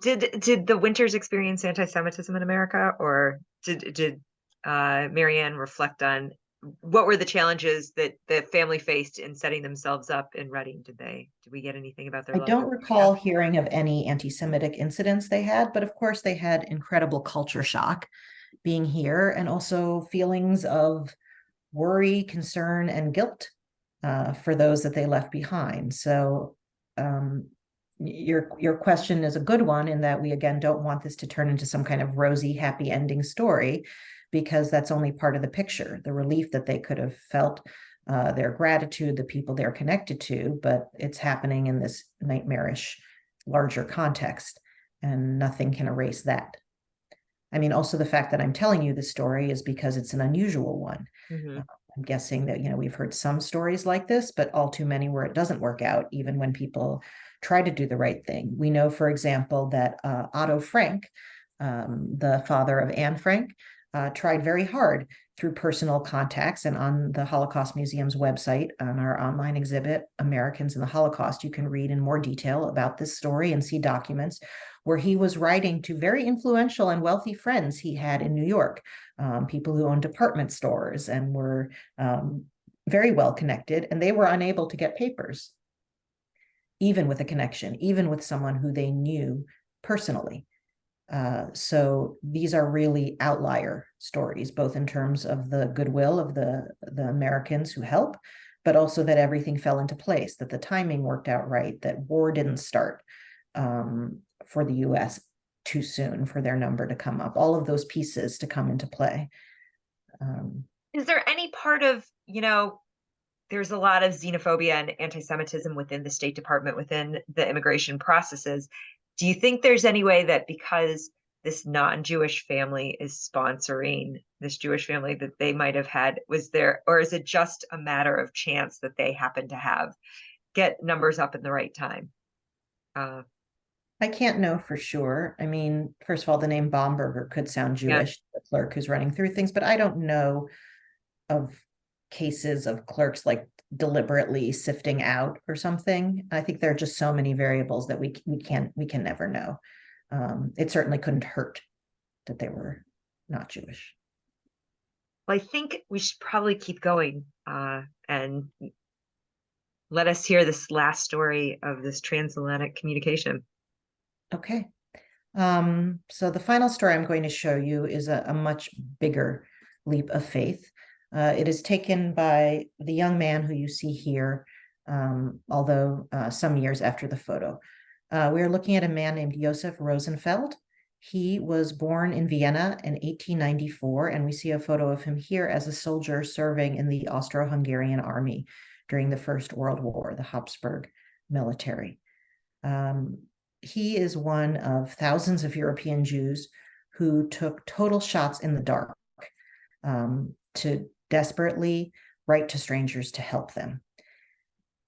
[SPEAKER 3] did the Winters experience anti-Semitism in America, or did Marianne reflect on what were the challenges that the family faced in setting themselves up in Reading? Did we get anything about their
[SPEAKER 2] I
[SPEAKER 3] life?
[SPEAKER 2] don't recall hearing of any anti-Semitic incidents they had, but of course they had incredible culture shock being here, and also feelings of worry, concern, and guilt for those that they left behind. So your question is a good one, in that we, again, don't want this to turn into some kind of rosy, happy ending story, because that's only part of the picture, the relief that they could have felt, their gratitude, the people they're connected to, but it's happening in this nightmarish, larger context, and nothing can erase that. I mean, also the fact that I'm telling you this story is because it's an unusual one.
[SPEAKER 3] Mm-hmm.
[SPEAKER 2] I'm guessing that, we've heard some stories like this, but all too many where it doesn't work out, even when people try to do the right thing. We know, for example, that Otto Frank, the father of Anne Frank, tried very hard through personal contacts. And on the Holocaust Museum's website, on our online exhibit, Americans in the Holocaust, you can read in more detail about this story and see documents where he was writing to very influential and wealthy friends he had in New York, people who owned department stores and were very well connected, and they were unable to get papers, even with a connection, even with someone who they knew personally. So these are really outlier stories, both in terms of the goodwill of the Americans who help, but also that everything fell into place, that the timing worked out right, that war didn't start for the US too soon for their number to come up, all of those pieces to come into play.
[SPEAKER 3] Is there any part of, there's a lot of xenophobia and anti-Semitism within the State Department, within the immigration processes. Do you think there's any way that because this non-Jewish family is sponsoring this Jewish family that they might have had, or is it just a matter of chance that they happen to get numbers up in the right time?
[SPEAKER 2] I can't know for sure. I mean, first of all, the name Baumberger could sound Jewish, the clerk who's running through things, but I don't know of cases of clerks like deliberately sifting out or something. I think there are just so many variables that we can never know. It certainly couldn't hurt that they were not Jewish.
[SPEAKER 3] Well, I think we should probably keep going and let us hear this last story of this transatlantic communication.
[SPEAKER 2] Okay. So the final story I'm going to show you is a much bigger leap of faith. It is taken by the young man who you see here, although some years after the photo. We are looking at a man named Josef Rosenfeld. He was born in Vienna in 1894, and we see a photo of him here as a soldier serving in the Austro-Hungarian army during the First World War, the Habsburg military. He is one of thousands of European Jews who took total shots in the dark to desperately write to strangers to help them.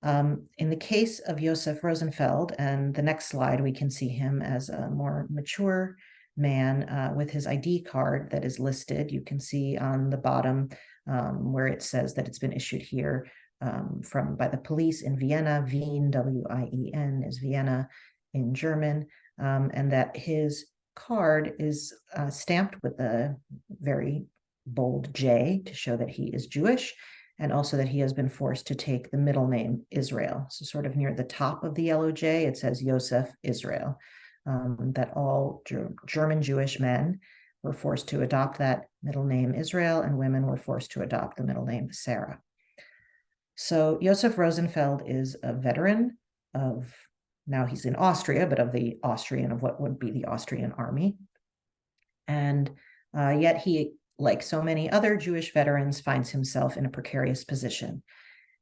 [SPEAKER 2] In the case of Josef Rosenfeld, and the next slide, we can see him as a more mature man with his ID card that is listed. You can see on the bottom where it says that it's been issued here by the police in Vienna. Wien, W-I-E-N, is Vienna in German, and that his card is stamped with a very bold J to show that he is Jewish, and also that he has been forced to take the middle name Israel. So sort of near the top of the yellow J, it says Josef Israel, that all German Jewish men were forced to adopt that middle name Israel, and women were forced to adopt the middle name Sarah. So Josef Rosenfeld is a veteran of, now he's in Austria, but of what would be the Austrian army. And yet he, like so many other Jewish veterans, finds himself in a precarious position.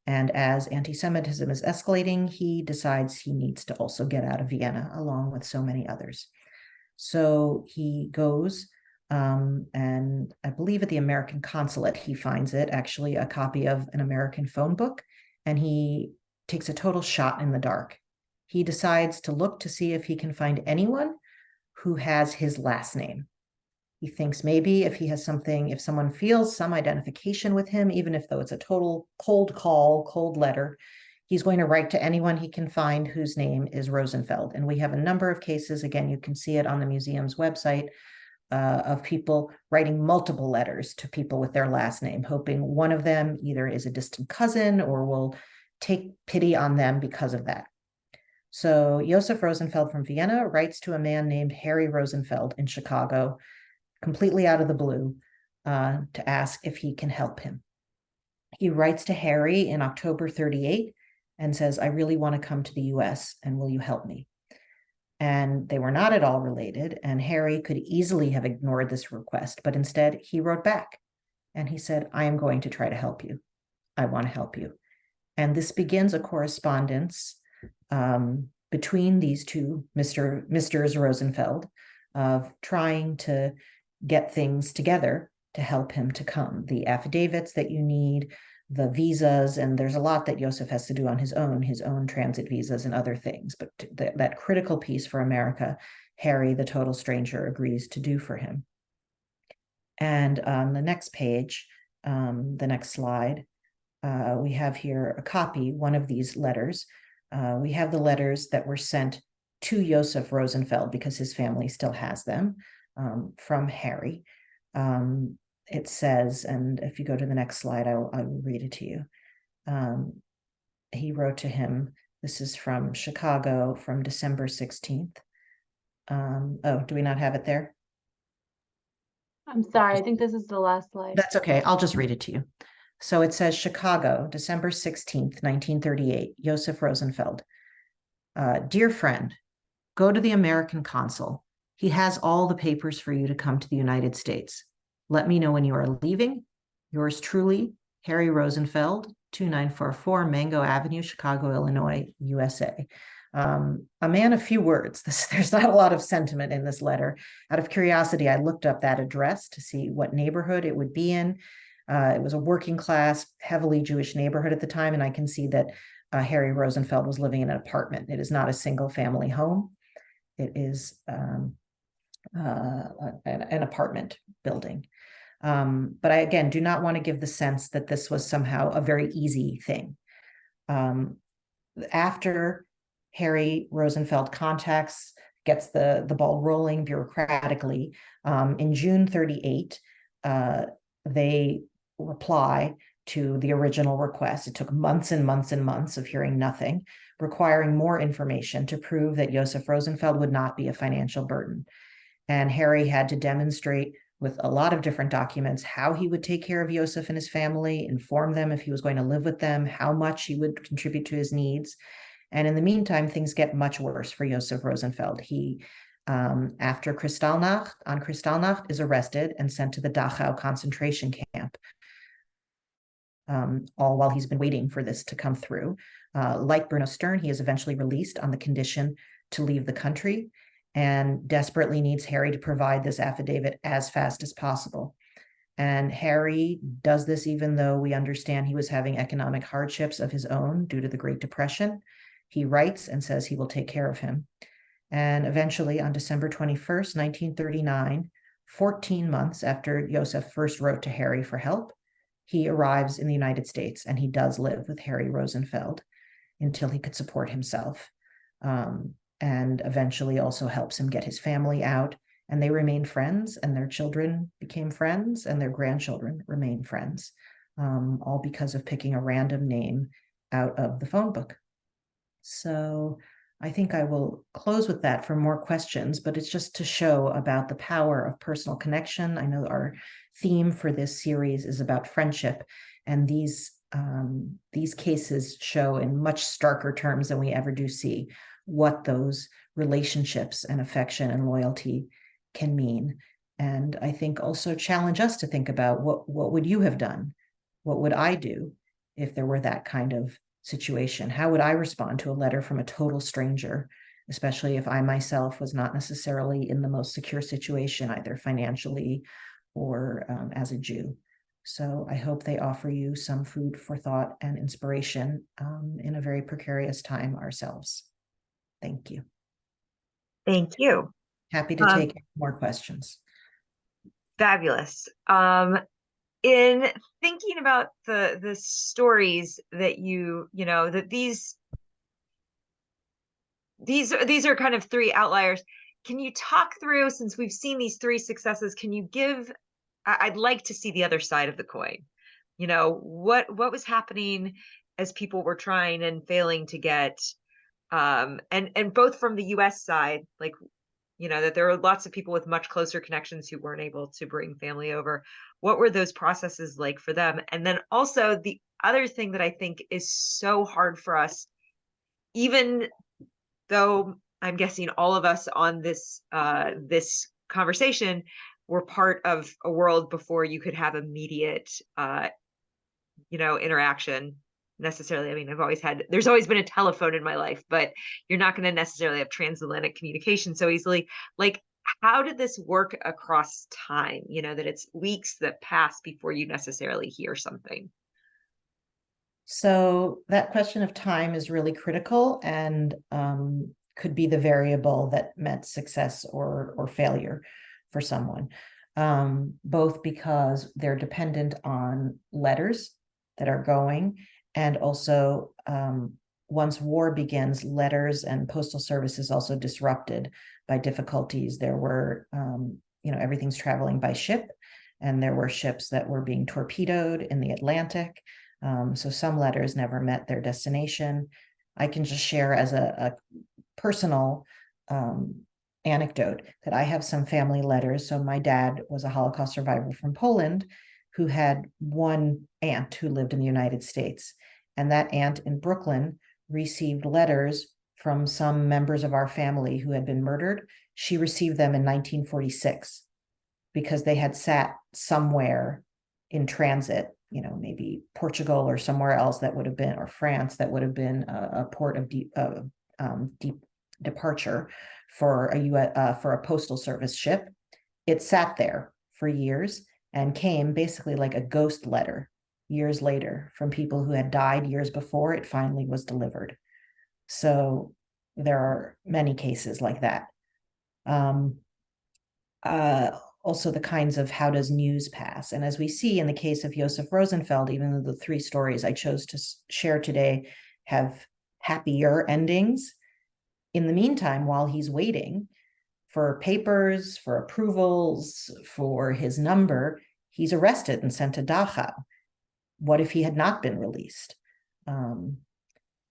[SPEAKER 2] And as anti-Semitism is escalating, he decides he needs to also get out of Vienna, along with so many others. So he goes, and I believe at the American consulate, he finds actually a copy of an American phone book, and he takes a total shot in the dark. He decides to look to see if he can find anyone who has his last name. He thinks maybe if someone feels some identification with him, even if though it's a total cold call, cold letter, he's going to write to anyone he can find whose name is Rosenfeld. And we have a number of cases, again, you can see it on the museum's website, of people writing multiple letters to people with their last name, hoping one of them either is a distant cousin or will take pity on them because of that. So Josef Rosenfeld from Vienna writes to a man named Harry Rosenfeld in Chicago, completely out of the blue, to ask if he can help him. He writes to Harry in October 38 and says, I really want to come to the US, and will you help me? And they were not at all related, and Harry could easily have ignored this request, but instead he wrote back and he said, I am going to try to help you. I want to help you. And this begins a correspondence between these two Misters Rosenfeld of trying to get things together to help him to come. The affidavits that you need, the visas, and there's a lot that Josef has to do on his own transit visas and other things. But that critical piece for America, Harry, the total stranger, agrees to do for him. And on the next page, the next slide, we have here a copy, one of these letters. We have the letters that were sent to Josef Rosenfeld because his family still has them, from Harry. It says, and if you go to the next slide, I will read it to you. He wrote to him, this is from Chicago, from December 16th. Oh, do we not have it there?
[SPEAKER 1] I'm sorry, I think this is the last slide.
[SPEAKER 2] That's okay, I'll just read it to you. So it says, Chicago, December 16th, 1938, Josef Rosenfeld. Dear friend, go to the American consul. He has all the papers for you to come to the United States. Let me know when you are leaving. Yours truly, Harry Rosenfeld, 2944 Mango Avenue, Chicago, Illinois, USA. A man of few words. There's not a lot of sentiment in this letter. Out of curiosity, I looked up that address to see what neighborhood it would be in. It was a working class, heavily Jewish neighborhood at the time, and I can see that Harry Rosenfeld was living in an apartment. It is not a single family home. It is an apartment building. But I, again, do not want to give the sense that this was somehow a very easy thing. After Harry Rosenfeld gets the ball rolling bureaucratically, in June 38, they reply to the original request. It took months and months and months of hearing nothing, requiring more information to prove that Joseph Rosenfeld would not be a financial burden. And Harry had to demonstrate with a lot of different documents how he would take care of Joseph and his family, inform them if he was going to live with them, how much he would contribute to his needs. And in the meantime, things get much worse for Joseph Rosenfeld. He, after Kristallnacht, is arrested and sent to the Dachau concentration camp, all while he's been waiting for this to come through. Like Bruno Stern, he is eventually released on the condition to leave the country, and desperately needs Harry to provide this affidavit as fast as possible. And Harry does this even though we understand he was having economic hardships of his own due to the Great Depression. He writes and says he will take care of him. And eventually, on December 21st, 1939, 14 months after Joseph first wrote to Harry for help, he arrives in the United States, and he does live with Harry Rosenfeld until he could support himself. And eventually also helps him get his family out, and they remain friends, and their children became friends, and their grandchildren remain friends, all because of picking a random name out of the phone book. So I think I will close with that for more questions, but it's just to show about the power of personal connection. I know our theme for this series is about friendship, and these cases show in much starker terms than we ever do see what those relationships and affection and loyalty can mean. And I think also challenge us to think about what would you have done? What would I do if there were that kind of situation? How would I respond to a letter from a total stranger, especially if I myself was not necessarily in the most secure situation, either financially or as a Jew? So I hope they offer you some food for thought and inspiration in a very precarious time ourselves. Thank you.
[SPEAKER 3] Thank you.
[SPEAKER 2] Happy to take more questions.
[SPEAKER 3] Fabulous. In thinking about the stories that that these are kind of three outliers. Can you talk through, since we've seen these three successes, can you give, I'd like to see the other side of the coin. What was happening as people were trying and failing to get, and both from the US side, like, that there are lots of people with much closer connections who weren't able to bring family over. What were those processes like for them? And then also the other thing that I think is so hard for us, even though I'm guessing all of us on this conversation were part of a world before you could have immediate interaction necessarily. I mean, there's always been a telephone in my life, but you're not going to necessarily have transatlantic communication so easily. Like, how did this work across time? That it's weeks that pass before you necessarily hear something.
[SPEAKER 2] So that question of time is really critical, and could be the variable that meant success or failure for someone, both because they're dependent on letters that are going, and also once war begins, letters and postal service is also disrupted by difficulties. There were, everything's traveling by ship, and there were ships that were being torpedoed in the Atlantic. So some letters never met their destination. I can just share as a personal anecdote that I have some family letters. So my dad was a Holocaust survivor from Poland who had one aunt who lived in the United States. And that aunt in Brooklyn received letters from some members of our family who had been murdered. She received them in 1946 because they had sat somewhere in transit maybe Portugal or somewhere else that would have been, or France, that would have been a port of deep departure for a postal service ship. It sat there for years and came basically like a ghost letter years later from people who had died years before it finally was delivered. So there are many cases like that. Also the kinds of how does news pass. And as we see in the case of Josef Rosenfeld, even though the 3 stories I chose to share today have happier endings, in the meantime, while he's waiting for papers, for approvals, for his number, he's arrested and sent to Dachau. What if he had not been released?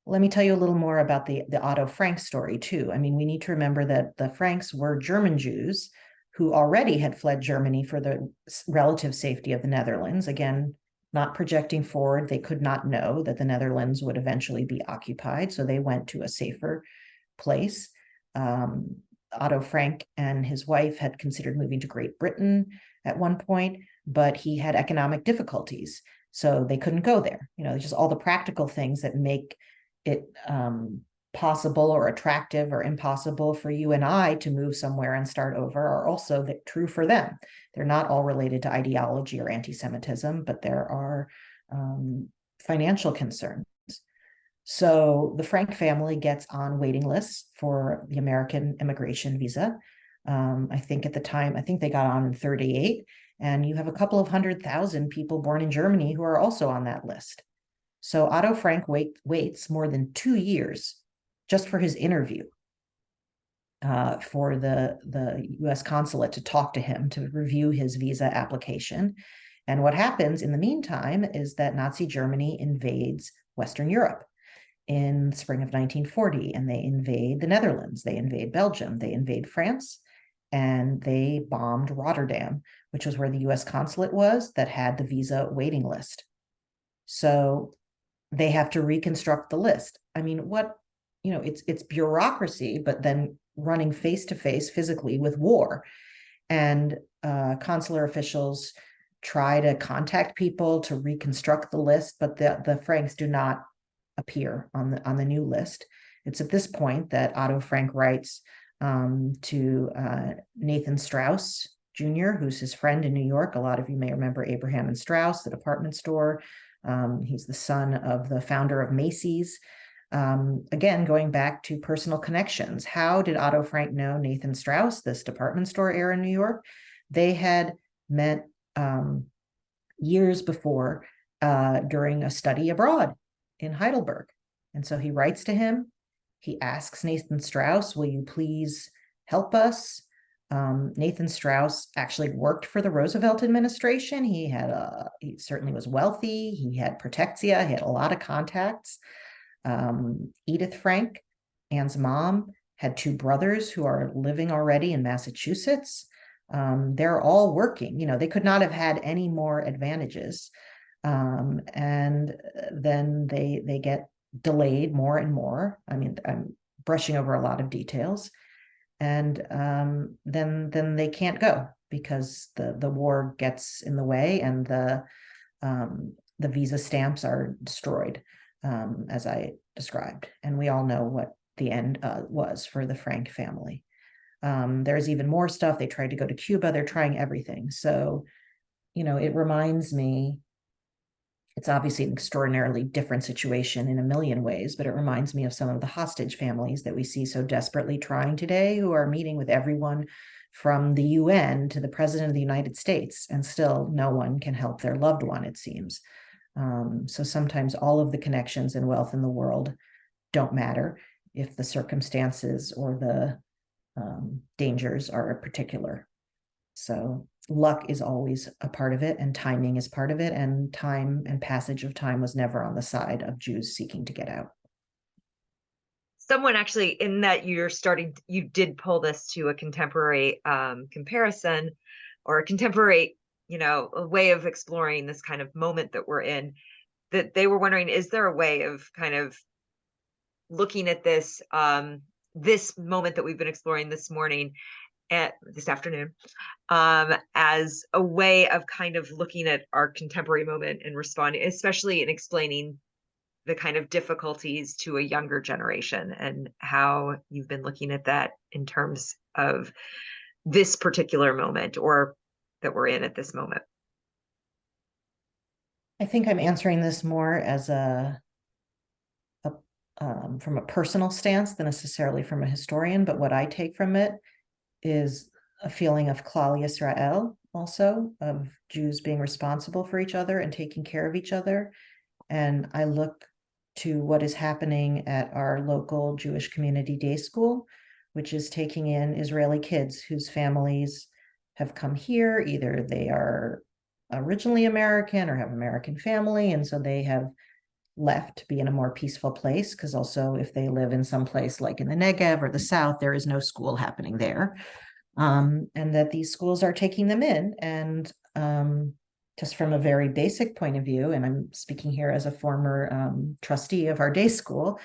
[SPEAKER 2] Let me tell you a little more about the Otto Frank story too. I mean, we need to remember that the Franks were German Jews who already had fled Germany for the relative safety of the Netherlands. Again, not projecting forward, they could not know that the Netherlands would eventually be occupied, so they went to a safer place. Otto Frank and his wife had considered moving to Great Britain at one point, but he had economic difficulties, so they couldn't go there. Just all the practical things that make it possible or attractive or impossible for you and I to move somewhere and start over are also true for them. They're not all related to ideology or anti-Semitism, but there are financial concerns. So the Frank family gets on waiting lists for the American immigration visa. I think at the time, they got on in 1938, and you have a couple of 100,000 people born in Germany who are also on that list. So Otto Frank waits more than 2 years just for his interview for the US consulate to talk to him, to review his visa application. And what happens in the meantime is that Nazi Germany invades Western Europe in the spring of 1940, and they invade the Netherlands, they invade Belgium, they invade France, and they bombed Rotterdam, which was where the US consulate was that had the visa waiting list. So they have to reconstruct the list. I mean, it's bureaucracy, but then running face to face physically with war. And consular officials try to contact people to reconstruct the list, but the Franks do not appear on the new list. It's at this point that Otto Frank writes to Nathan Strauss Jr., who's his friend in New York. A lot of you may remember Abraham and Strauss, the department store. He's the son of the founder of Macy's. Again, going back to personal connections. How did Otto Frank know Nathan Strauss, this department store heir in New York? They had met years before during a study abroad in Heidelberg. And so he writes to him. He asks Nathan Strauss, will you please help us? Nathan Strauss actually worked for the Roosevelt administration. He certainly was wealthy. He had protectia. He had a lot of contacts. Edith Frank, Anne's mom, had 2 brothers who are living already in Massachusetts. They're all working. They could not have had any more advantages. And then they get delayed more and more. I mean, I'm brushing over a lot of details. And then they can't go because the war gets in the way, and the visa stamps are destroyed, as I described. And we all know what the end was for the Frank family. There's even more stuff. They tried to go to Cuba. They're trying everything. So, it reminds me, it's obviously an extraordinarily different situation in a million ways, but it reminds me of some of the hostage families that we see so desperately trying today, who are meeting with everyone from the UN to the President of the United States, and still no one can help their loved one, it seems. So sometimes all of the connections and wealth in the world don't matter if the circumstances or the dangers are particular. So luck is always a part of it, and timing is part of it, and time and passage of time was never on the side of Jews seeking to get out.
[SPEAKER 3] Someone actually, in that you did pull this to a contemporary comparison, or a contemporary, a way of exploring this kind of moment that we're in, that they were wondering, is there a way of kind of looking at this, this moment that we've been exploring this morning this afternoon, as a way of kind of looking at our contemporary moment and responding, especially in explaining the kind of difficulties to a younger generation, and how you've been looking at that in terms of this particular moment, or that we're in at this moment.
[SPEAKER 2] I think I'm answering this more as from a personal stance than necessarily from a historian, but what I take from it is a feeling of Klal Yisrael, also of Jews being responsible for each other and taking care of each other. And I look to what is happening at our local Jewish community day school, which is taking in Israeli kids whose families have come here. Either they are originally American or have American family, and so they have left to be in a more peaceful place, because also if they live in some place like in the Negev or the South, there is no school happening there. And that these schools are taking them in. And just from a very basic point of view, and I'm speaking here as a former trustee of our day school,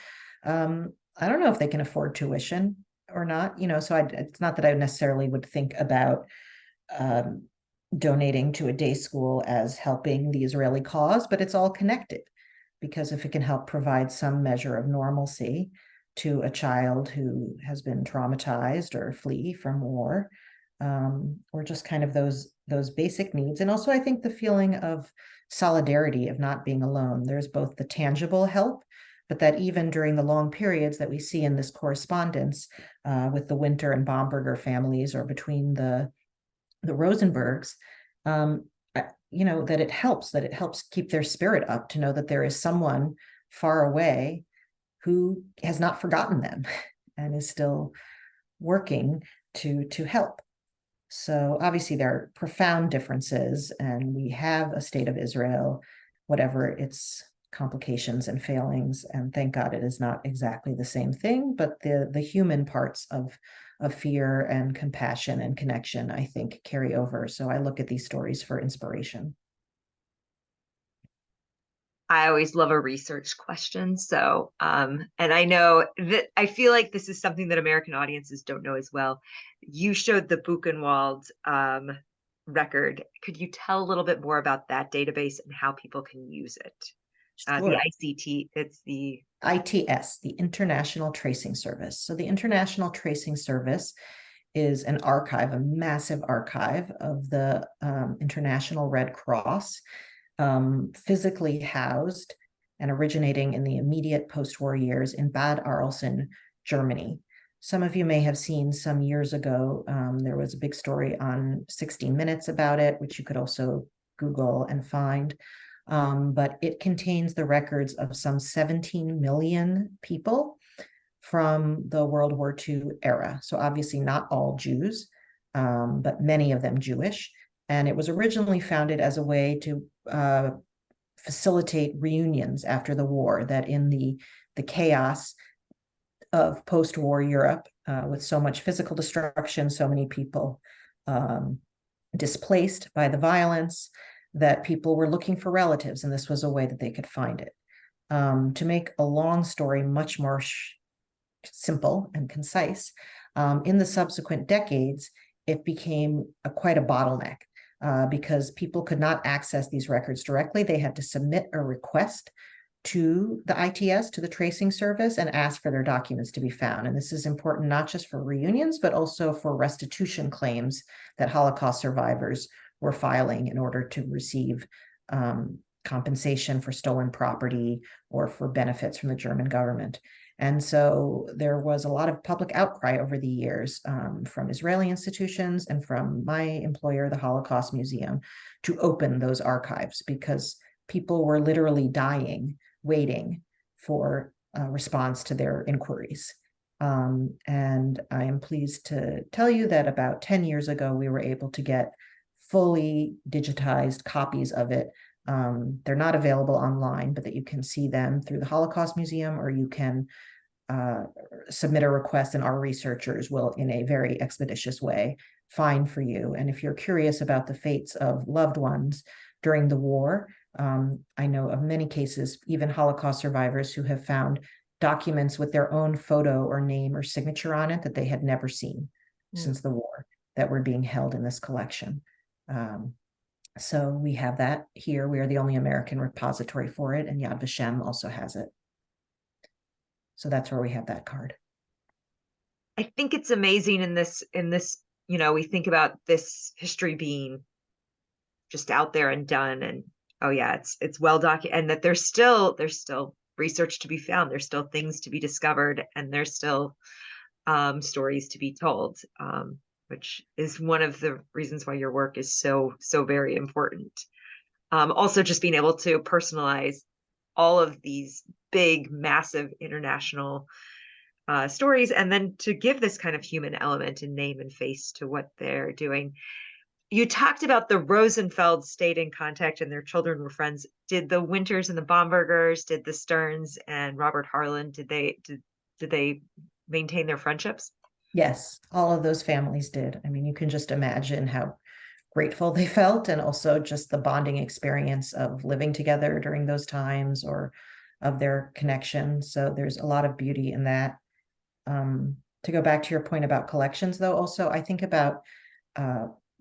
[SPEAKER 2] I don't know if they can afford tuition or not, so it's not that I necessarily would think about donating to a day school as helping the Israeli cause, but it's all connected. Because if it can help provide some measure of normalcy to a child who has been traumatized or flee from war, or just kind of those basic needs. And also, I think the feeling of solidarity, of not being alone. There's both the tangible help, but that even during the long periods that we see in this correspondence with the Winter and Bomberger families, or between the Rosenbergs, that it helps keep their spirit up, to know that there is someone far away who has not forgotten them and is still working to help. So obviously there are profound differences, and we have a state of Israel, whatever its complications and failings, and thank God it is not exactly the same thing, but the human parts of fear and compassion and connection, I think, carry over. So I look at these stories for inspiration.
[SPEAKER 3] I always love a research question. So, and I know that I feel like this is something that American audiences don't know as well. You showed the Buchenwald record. Could you tell a little bit more about that database and how people can use it?
[SPEAKER 2] Sure.
[SPEAKER 3] The ICT, it's the
[SPEAKER 2] ITS, the International Tracing Service. So the International Tracing Service is an archive, a massive archive of the International Red Cross, physically housed and originating in the immediate post-war years in Bad Arolsen, Germany. Some of you may have seen some years ago, there was a big story on 60 Minutes about it, which you could also Google and find. But it contains the records of some 17 million people from the World War II era. So obviously not all Jews, but many of them Jewish. And it was originally founded as a way to facilitate reunions after the war, that in the chaos of post-war Europe, with so much physical destruction, so many people displaced by the violence, that people were looking for relatives, and this was a way that they could find it. To make a long story much more simple and concise, in the subsequent decades, it became quite a bottleneck, because people could not access these records directly. They had to submit a request to the ITS, to the tracing service, and ask for their documents to be found. And this is important not just for reunions, but also for restitution claims that Holocaust survivors were filing in order to receive compensation for stolen property or for benefits from the German government. And so there was a lot of public outcry over the years, from Israeli institutions and from my employer, the Holocaust Museum, to open those archives, because people were literally dying, waiting for a response to their inquiries. And I am pleased to tell you that about 10 years ago, we were able to get fully digitized copies of it. They're not available online, but that you can see them through the Holocaust Museum, or you can submit a request, and our researchers will, in a very expeditious way, find for you. And if you're curious about the fates of loved ones during the war, I know of many cases, even Holocaust survivors, who have found documents with their own photo or name or signature on it that they had never seen since the war. that were being held in this collection. So we have that here. We are the only American repository for it, and Yad Vashem also has it. So that's where we have that card.
[SPEAKER 3] I think it's amazing in this, we think about this history being just out there and done, and oh yeah, it's well documented, and that there's still research to be found, there's still things to be discovered, and there's still stories to be told, which is one of the reasons why your work is so very important. Also, just being able to personalize all of these big, massive international stories, and then to give this kind of human element and name and face to what they're doing. You talked about the Rosenfeld stayed in contact and their children were friends. Did the Winters and the Bombergers, did the Stearns and Robert Harlan, did they maintain their friendships?
[SPEAKER 2] Yes, all of those families did. I mean, you can just imagine how grateful they felt, and also just the bonding experience of living together during those times, or of their connection. So there's a lot of beauty in that. To go back to your point about collections, though, also I think about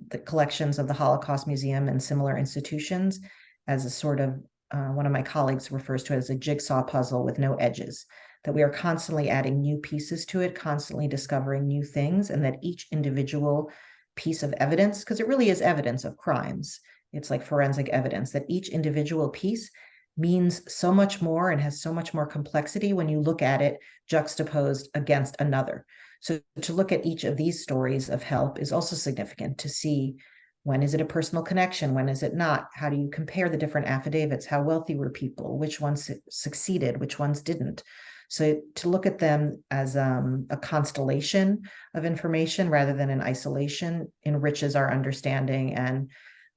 [SPEAKER 2] the collections of the Holocaust Museum and similar institutions as a sort of, one of my colleagues refers to it as a jigsaw puzzle with no edges, that we are constantly adding new pieces to it, constantly discovering new things, and that each individual piece of evidence, because it really is evidence of crimes, it's like forensic evidence, that each individual piece means so much more and has so much more complexity when you look at it juxtaposed against another. So to look at each of these stories of help is also significant, to see when is it a personal connection, when is it not, how do you compare the different affidavits, how wealthy were people, which ones succeeded, which ones didn't. So to look at them as a constellation of information rather than in isolation enriches our understanding. And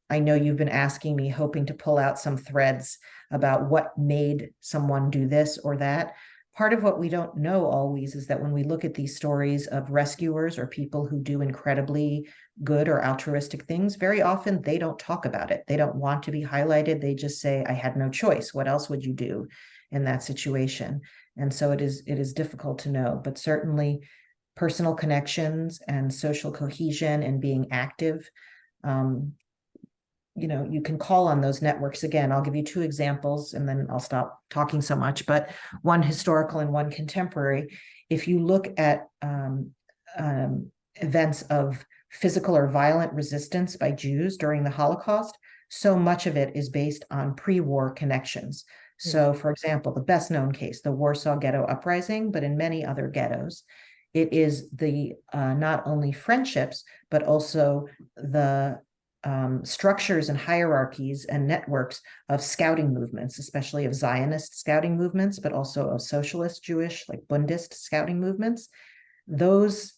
[SPEAKER 2] I know you've been asking me, hoping to pull out some threads about what made someone do this or that. Part of what we don't know always is that when we look at these stories of rescuers or people who do incredibly good or altruistic things, very often they don't talk about it. They don't want to be highlighted. They just say, I had no choice. What else would you do in that situation? And so it is difficult to know, but certainly personal connections and social cohesion and being active, you can call on those networks. Again, I'll give you two examples and then I'll stop talking so much, but one historical and one contemporary. If you look at events of physical or violent resistance by Jews during the Holocaust, so much of it is based on pre-war connections. So, for example, the best known case, the Warsaw Ghetto Uprising, but in many other ghettos, it is the not only friendships, but also the structures and hierarchies and networks of scouting movements, especially of Zionist scouting movements, but also of socialist Jewish, like Bundist scouting movements. Those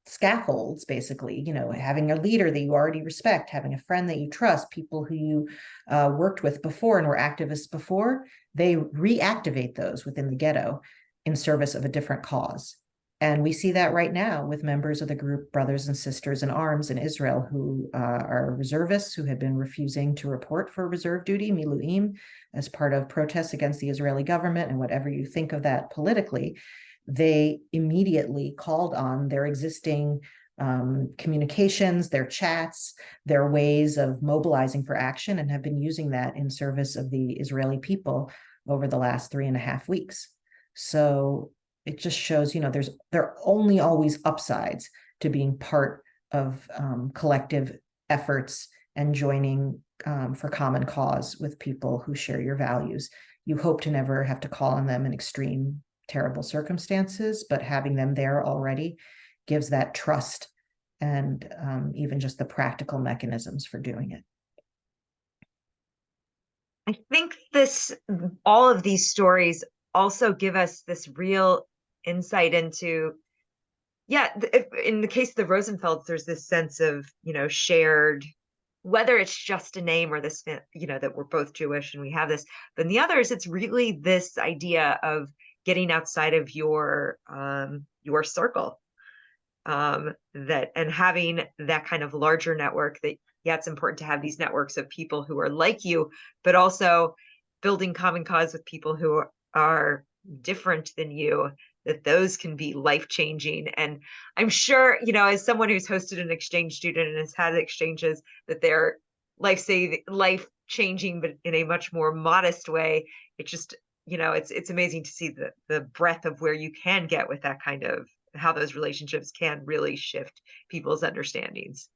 [SPEAKER 2] scaffolds, basically, having a leader that you already respect, having a friend that you trust, people who you worked with before and were activists before, they reactivate those within the ghetto in service of a different cause. And we see that right now with members of the group Brothers and Sisters in Arms in Israel, who are reservists who had been refusing to report for reserve duty, miluim, as part of protests against the Israeli government. And whatever you think of that politically, they immediately called on their existing communications, their chats, their ways of mobilizing for action, and have been using that in service of the Israeli people over the last 3.5 weeks. So it just shows, there are only always upsides to being part of collective efforts and joining for common cause with people who share your values. You hope to never have to call on them in extreme, terrible circumstances, but having them there already gives that trust and even just the practical mechanisms for doing it.
[SPEAKER 3] I think all of these stories also give us this real insight into, in the case of the Rosenfelds, there's this sense of, shared, whether it's just a name or this, that we're both Jewish and we have this, but in the others, it's really this idea of getting outside of your circle, and having that kind of larger network that, it's important to have these networks of people who are like you, but also building common cause with people who are different than you, that those can be life-changing. And I'm sure, as someone who's hosted an exchange student and has had exchanges, that they're life-changing, but in a much more modest way. It just, it's amazing to see the breadth of where you can get with that kind of, how those relationships can really shift people's understandings.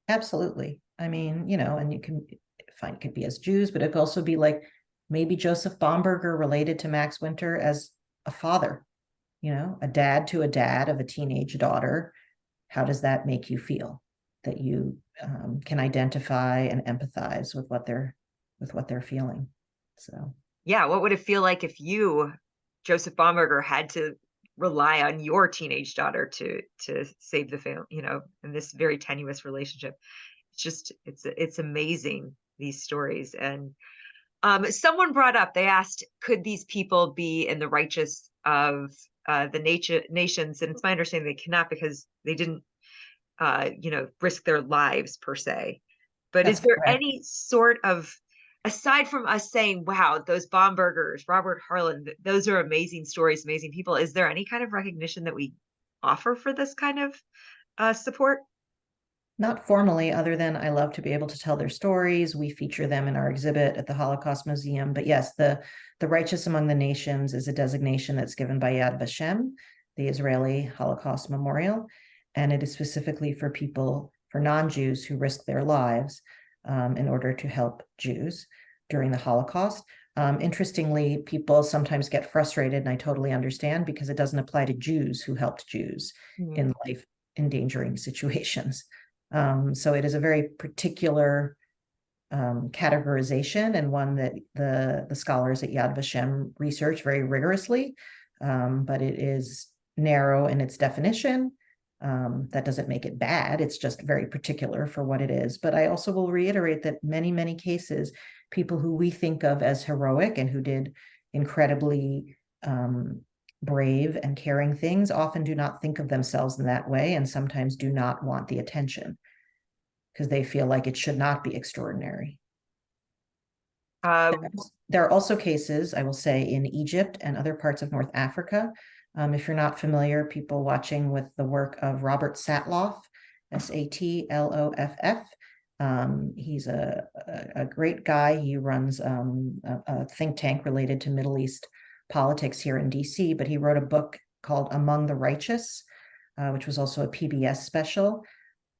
[SPEAKER 2] Absolutely. I mean, and you can find, it could be as Jews, but it could also be like maybe Joseph Bomberger related to Max Winter as a father, a dad to a dad of a teenage daughter. How does that make you feel? That you can identify and empathize with what they're feeling. So
[SPEAKER 3] yeah, what would it feel like if you, Joseph Bomberger, had to rely on your teenage daughter to save the family, in this very tenuous relationship? It's just, it's amazing, these stories. And someone brought up, they asked, could these people be in the righteous of the nations? And it's my understanding they cannot, because they didn't risk their lives per se. But
[SPEAKER 2] that's
[SPEAKER 3] is there
[SPEAKER 2] correct.
[SPEAKER 3] any sort of, aside from us saying, wow, those Bombergers, Robert Harlan, those are amazing stories, amazing people, is there any kind of recognition that we offer for this kind of support?
[SPEAKER 2] Not formally, other than I love to be able to tell their stories. We feature them in our exhibit at the Holocaust Museum. But yes, the Righteous Among the Nations is a designation that's given by Yad Vashem, the Israeli Holocaust Memorial. And it is specifically for people, for non-Jews who risk their lives in order to help Jews during the Holocaust. Interestingly, people sometimes get frustrated, and I totally understand, because it doesn't apply to Jews who helped Jews in life-endangering situations. So it is a very particular categorization, and one that the scholars at Yad Vashem research very rigorously, but it is narrow in its definition. That doesn't make it bad. It's just very particular for what it is. But I also will reiterate that many, many cases, people who we think of as heroic and who did incredibly brave and caring things often do not think of themselves in that way, and sometimes do not want the attention because they feel like it should not be extraordinary. There are also cases, I will say, in Egypt and other parts of North Africa. If you're not familiar, people watching, with the work of Robert Satloff, Satloff. He's a great guy. He runs a think tank related to Middle East politics here in DC, but he wrote a book called Among the Righteous, which was also a PBS special.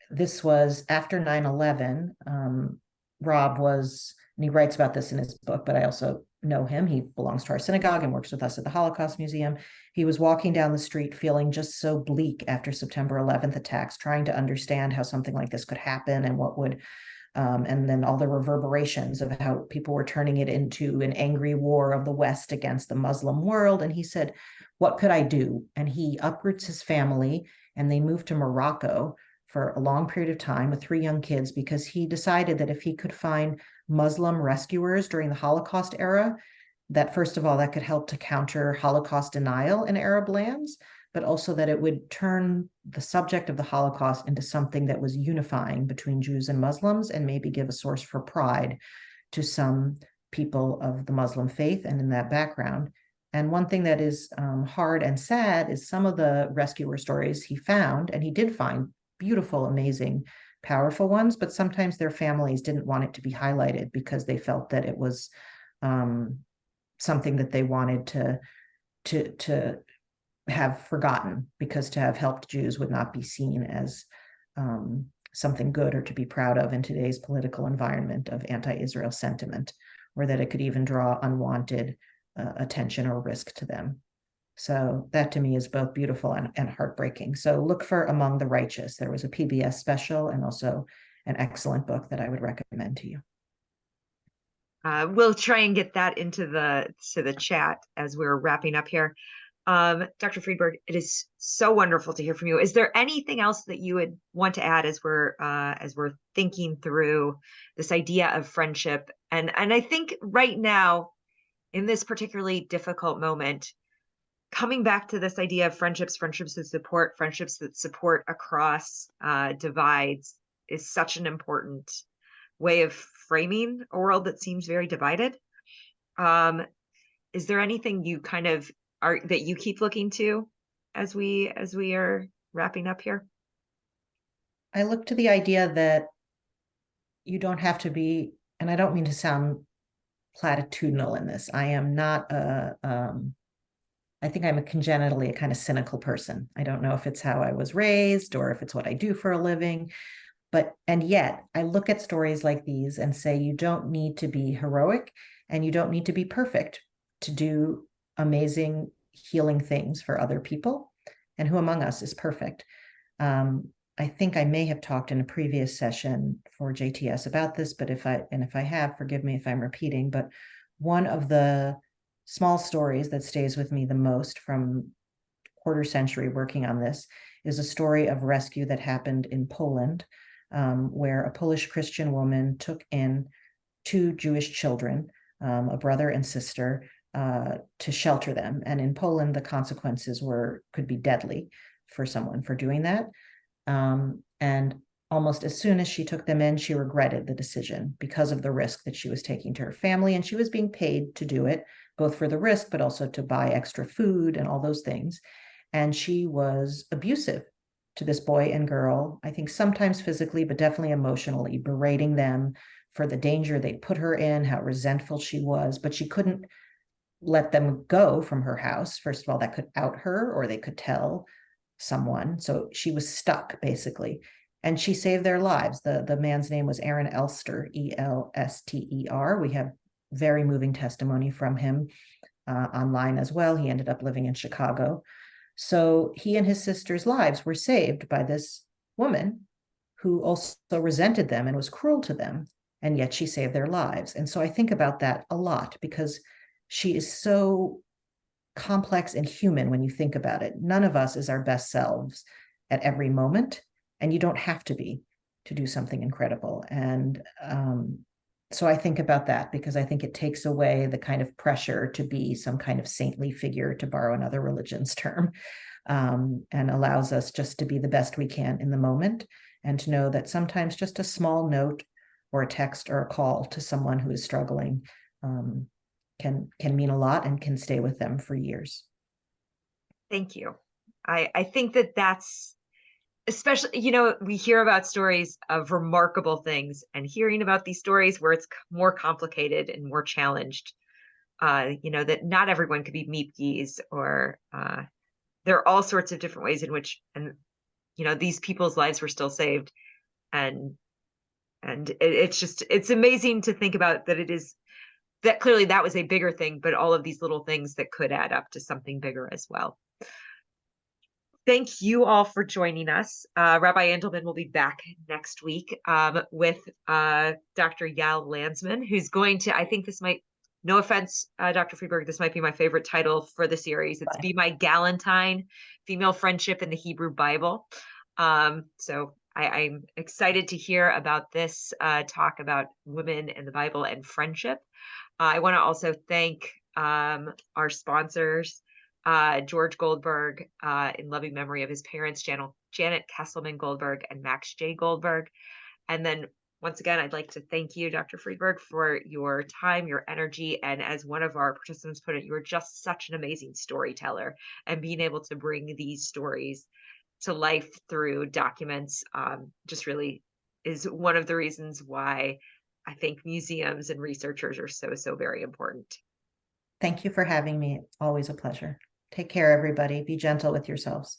[SPEAKER 2] This was after 9/11. Rob was, and he writes about this in his book, but I also know him. He belongs to our synagogue and works with us at the Holocaust Museum. He was walking down the street feeling just so bleak after September 11th attacks, trying to understand how something like this could happen and what would, and then all the reverberations of how people were turning it into an angry war of the West against the Muslim world. And he said, what could I do? And he uproots his family, and they moved to Morocco for a long period of time with 3 young kids, because he decided that if he could find Muslim rescuers during the Holocaust era, that first of all, that could help to counter Holocaust denial in Arab lands, but also that it would turn the subject of the Holocaust into something that was unifying between Jews and Muslims, and maybe give a source for pride to some people of the Muslim faith and in that background. And one thing that is hard and sad is some of the rescuer stories he found, and he did find beautiful, amazing, powerful ones, but sometimes their families didn't want it to be highlighted because they felt that it was something that they wanted to have forgotten, because to have helped Jews would not be seen as something good or to be proud of in today's political environment of anti-Israel sentiment, or that it could even draw unwanted attention or risk to them. So that to me is both beautiful and heartbreaking. So look for Among the Righteous. There was a PBS special and also an excellent book that I would recommend to you.
[SPEAKER 3] We'll try and get that into the chat as we're wrapping up here. Dr. Friedberg, it is so wonderful to hear from you. Is there anything else that you would want to add as we're thinking through this idea of friendship? And I think right now, in this particularly difficult moment, coming back to this idea of friendships that support across divides is such an important way of framing a world that seems very divided. Is there anything you kind of that you keep looking to as we are wrapping up here?
[SPEAKER 2] I look to the idea that you don't have to be, and I don't mean to sound platitudinal in this. I am not I think I'm congenitally a kind of cynical person. I don't know if it's how I was raised or if it's what I do for a living, and yet I look at stories like these and say, you don't need to be heroic and you don't need to be perfect to do amazing healing things for other people. And who among us is perfect? I think I may have talked in a previous session for JTS about this, but if I have, forgive me if I'm repeating, but one of the small stories that stays with me the most from quarter century working on this is a story of rescue that happened in Poland, where a Polish Christian woman took in 2 Jewish children, a brother and sister, to shelter them. And in Poland, the consequences could be deadly for someone for doing that. And almost as soon as she took them in, she regretted the decision because of the risk that she was taking to her family. And she was being paid to do it, both for the risk, but also to buy extra food and all those things. And she was abusive to this boy and girl, I think sometimes physically, but definitely emotionally, berating them for the danger they put her in, how resentful she was, but she couldn't let them go from her house. First of all, that could out her, or they could tell someone. So she was stuck basically, and she saved their lives. The man's name was Aaron Elster, Elster. We have very moving testimony from him online as well. He ended up living in Chicago. So he and his sister's lives were saved by this woman who also resented them and was cruel to them, and yet she saved their lives. And so I think about that a lot because she is so complex and human when you think about it. None of us is our best selves at every moment, and you don't have to be to do something incredible. And so I think about that because I think it takes away the kind of pressure to be some kind of saintly figure, to borrow another religion's term, and allows us just to be the best we can in the moment, and to know that sometimes just a small note or a text or a call to someone who is struggling can mean a lot and can stay with them for years.
[SPEAKER 3] Thank you. I think that's especially, we hear about stories of remarkable things, and hearing about these stories where it's more complicated and more challenged, that not everyone could be Meepkes, or there are all sorts of different ways in which, and these people's lives were still saved. And it's amazing to think about that clearly that was a bigger thing, but all of these little things that could add up to something bigger as well. Thank you all for joining us. Rabbi Endelman will be back next week with Dr. Yael Landsman, who's going to, I think this might, no offense, Dr. Friedberg, this might be my favorite title for the series. It's Be My Galentine, Female Friendship in the Hebrew Bible. So I'm excited to hear about this talk about women in the Bible and friendship. I want to also thank our sponsors, George Goldberg, in loving memory of his parents, Janet Kesselman Goldberg and Max J. Goldberg. And then once again, I'd like to thank you, Dr. Friedberg, for your time, your energy, and as one of our participants put it, you are just such an amazing storyteller, and being able to bring these stories to life through documents just really is one of the reasons why I think museums and researchers are so very important.
[SPEAKER 2] Thank you for having me. Always a pleasure. Take care, everybody. Be gentle with yourselves.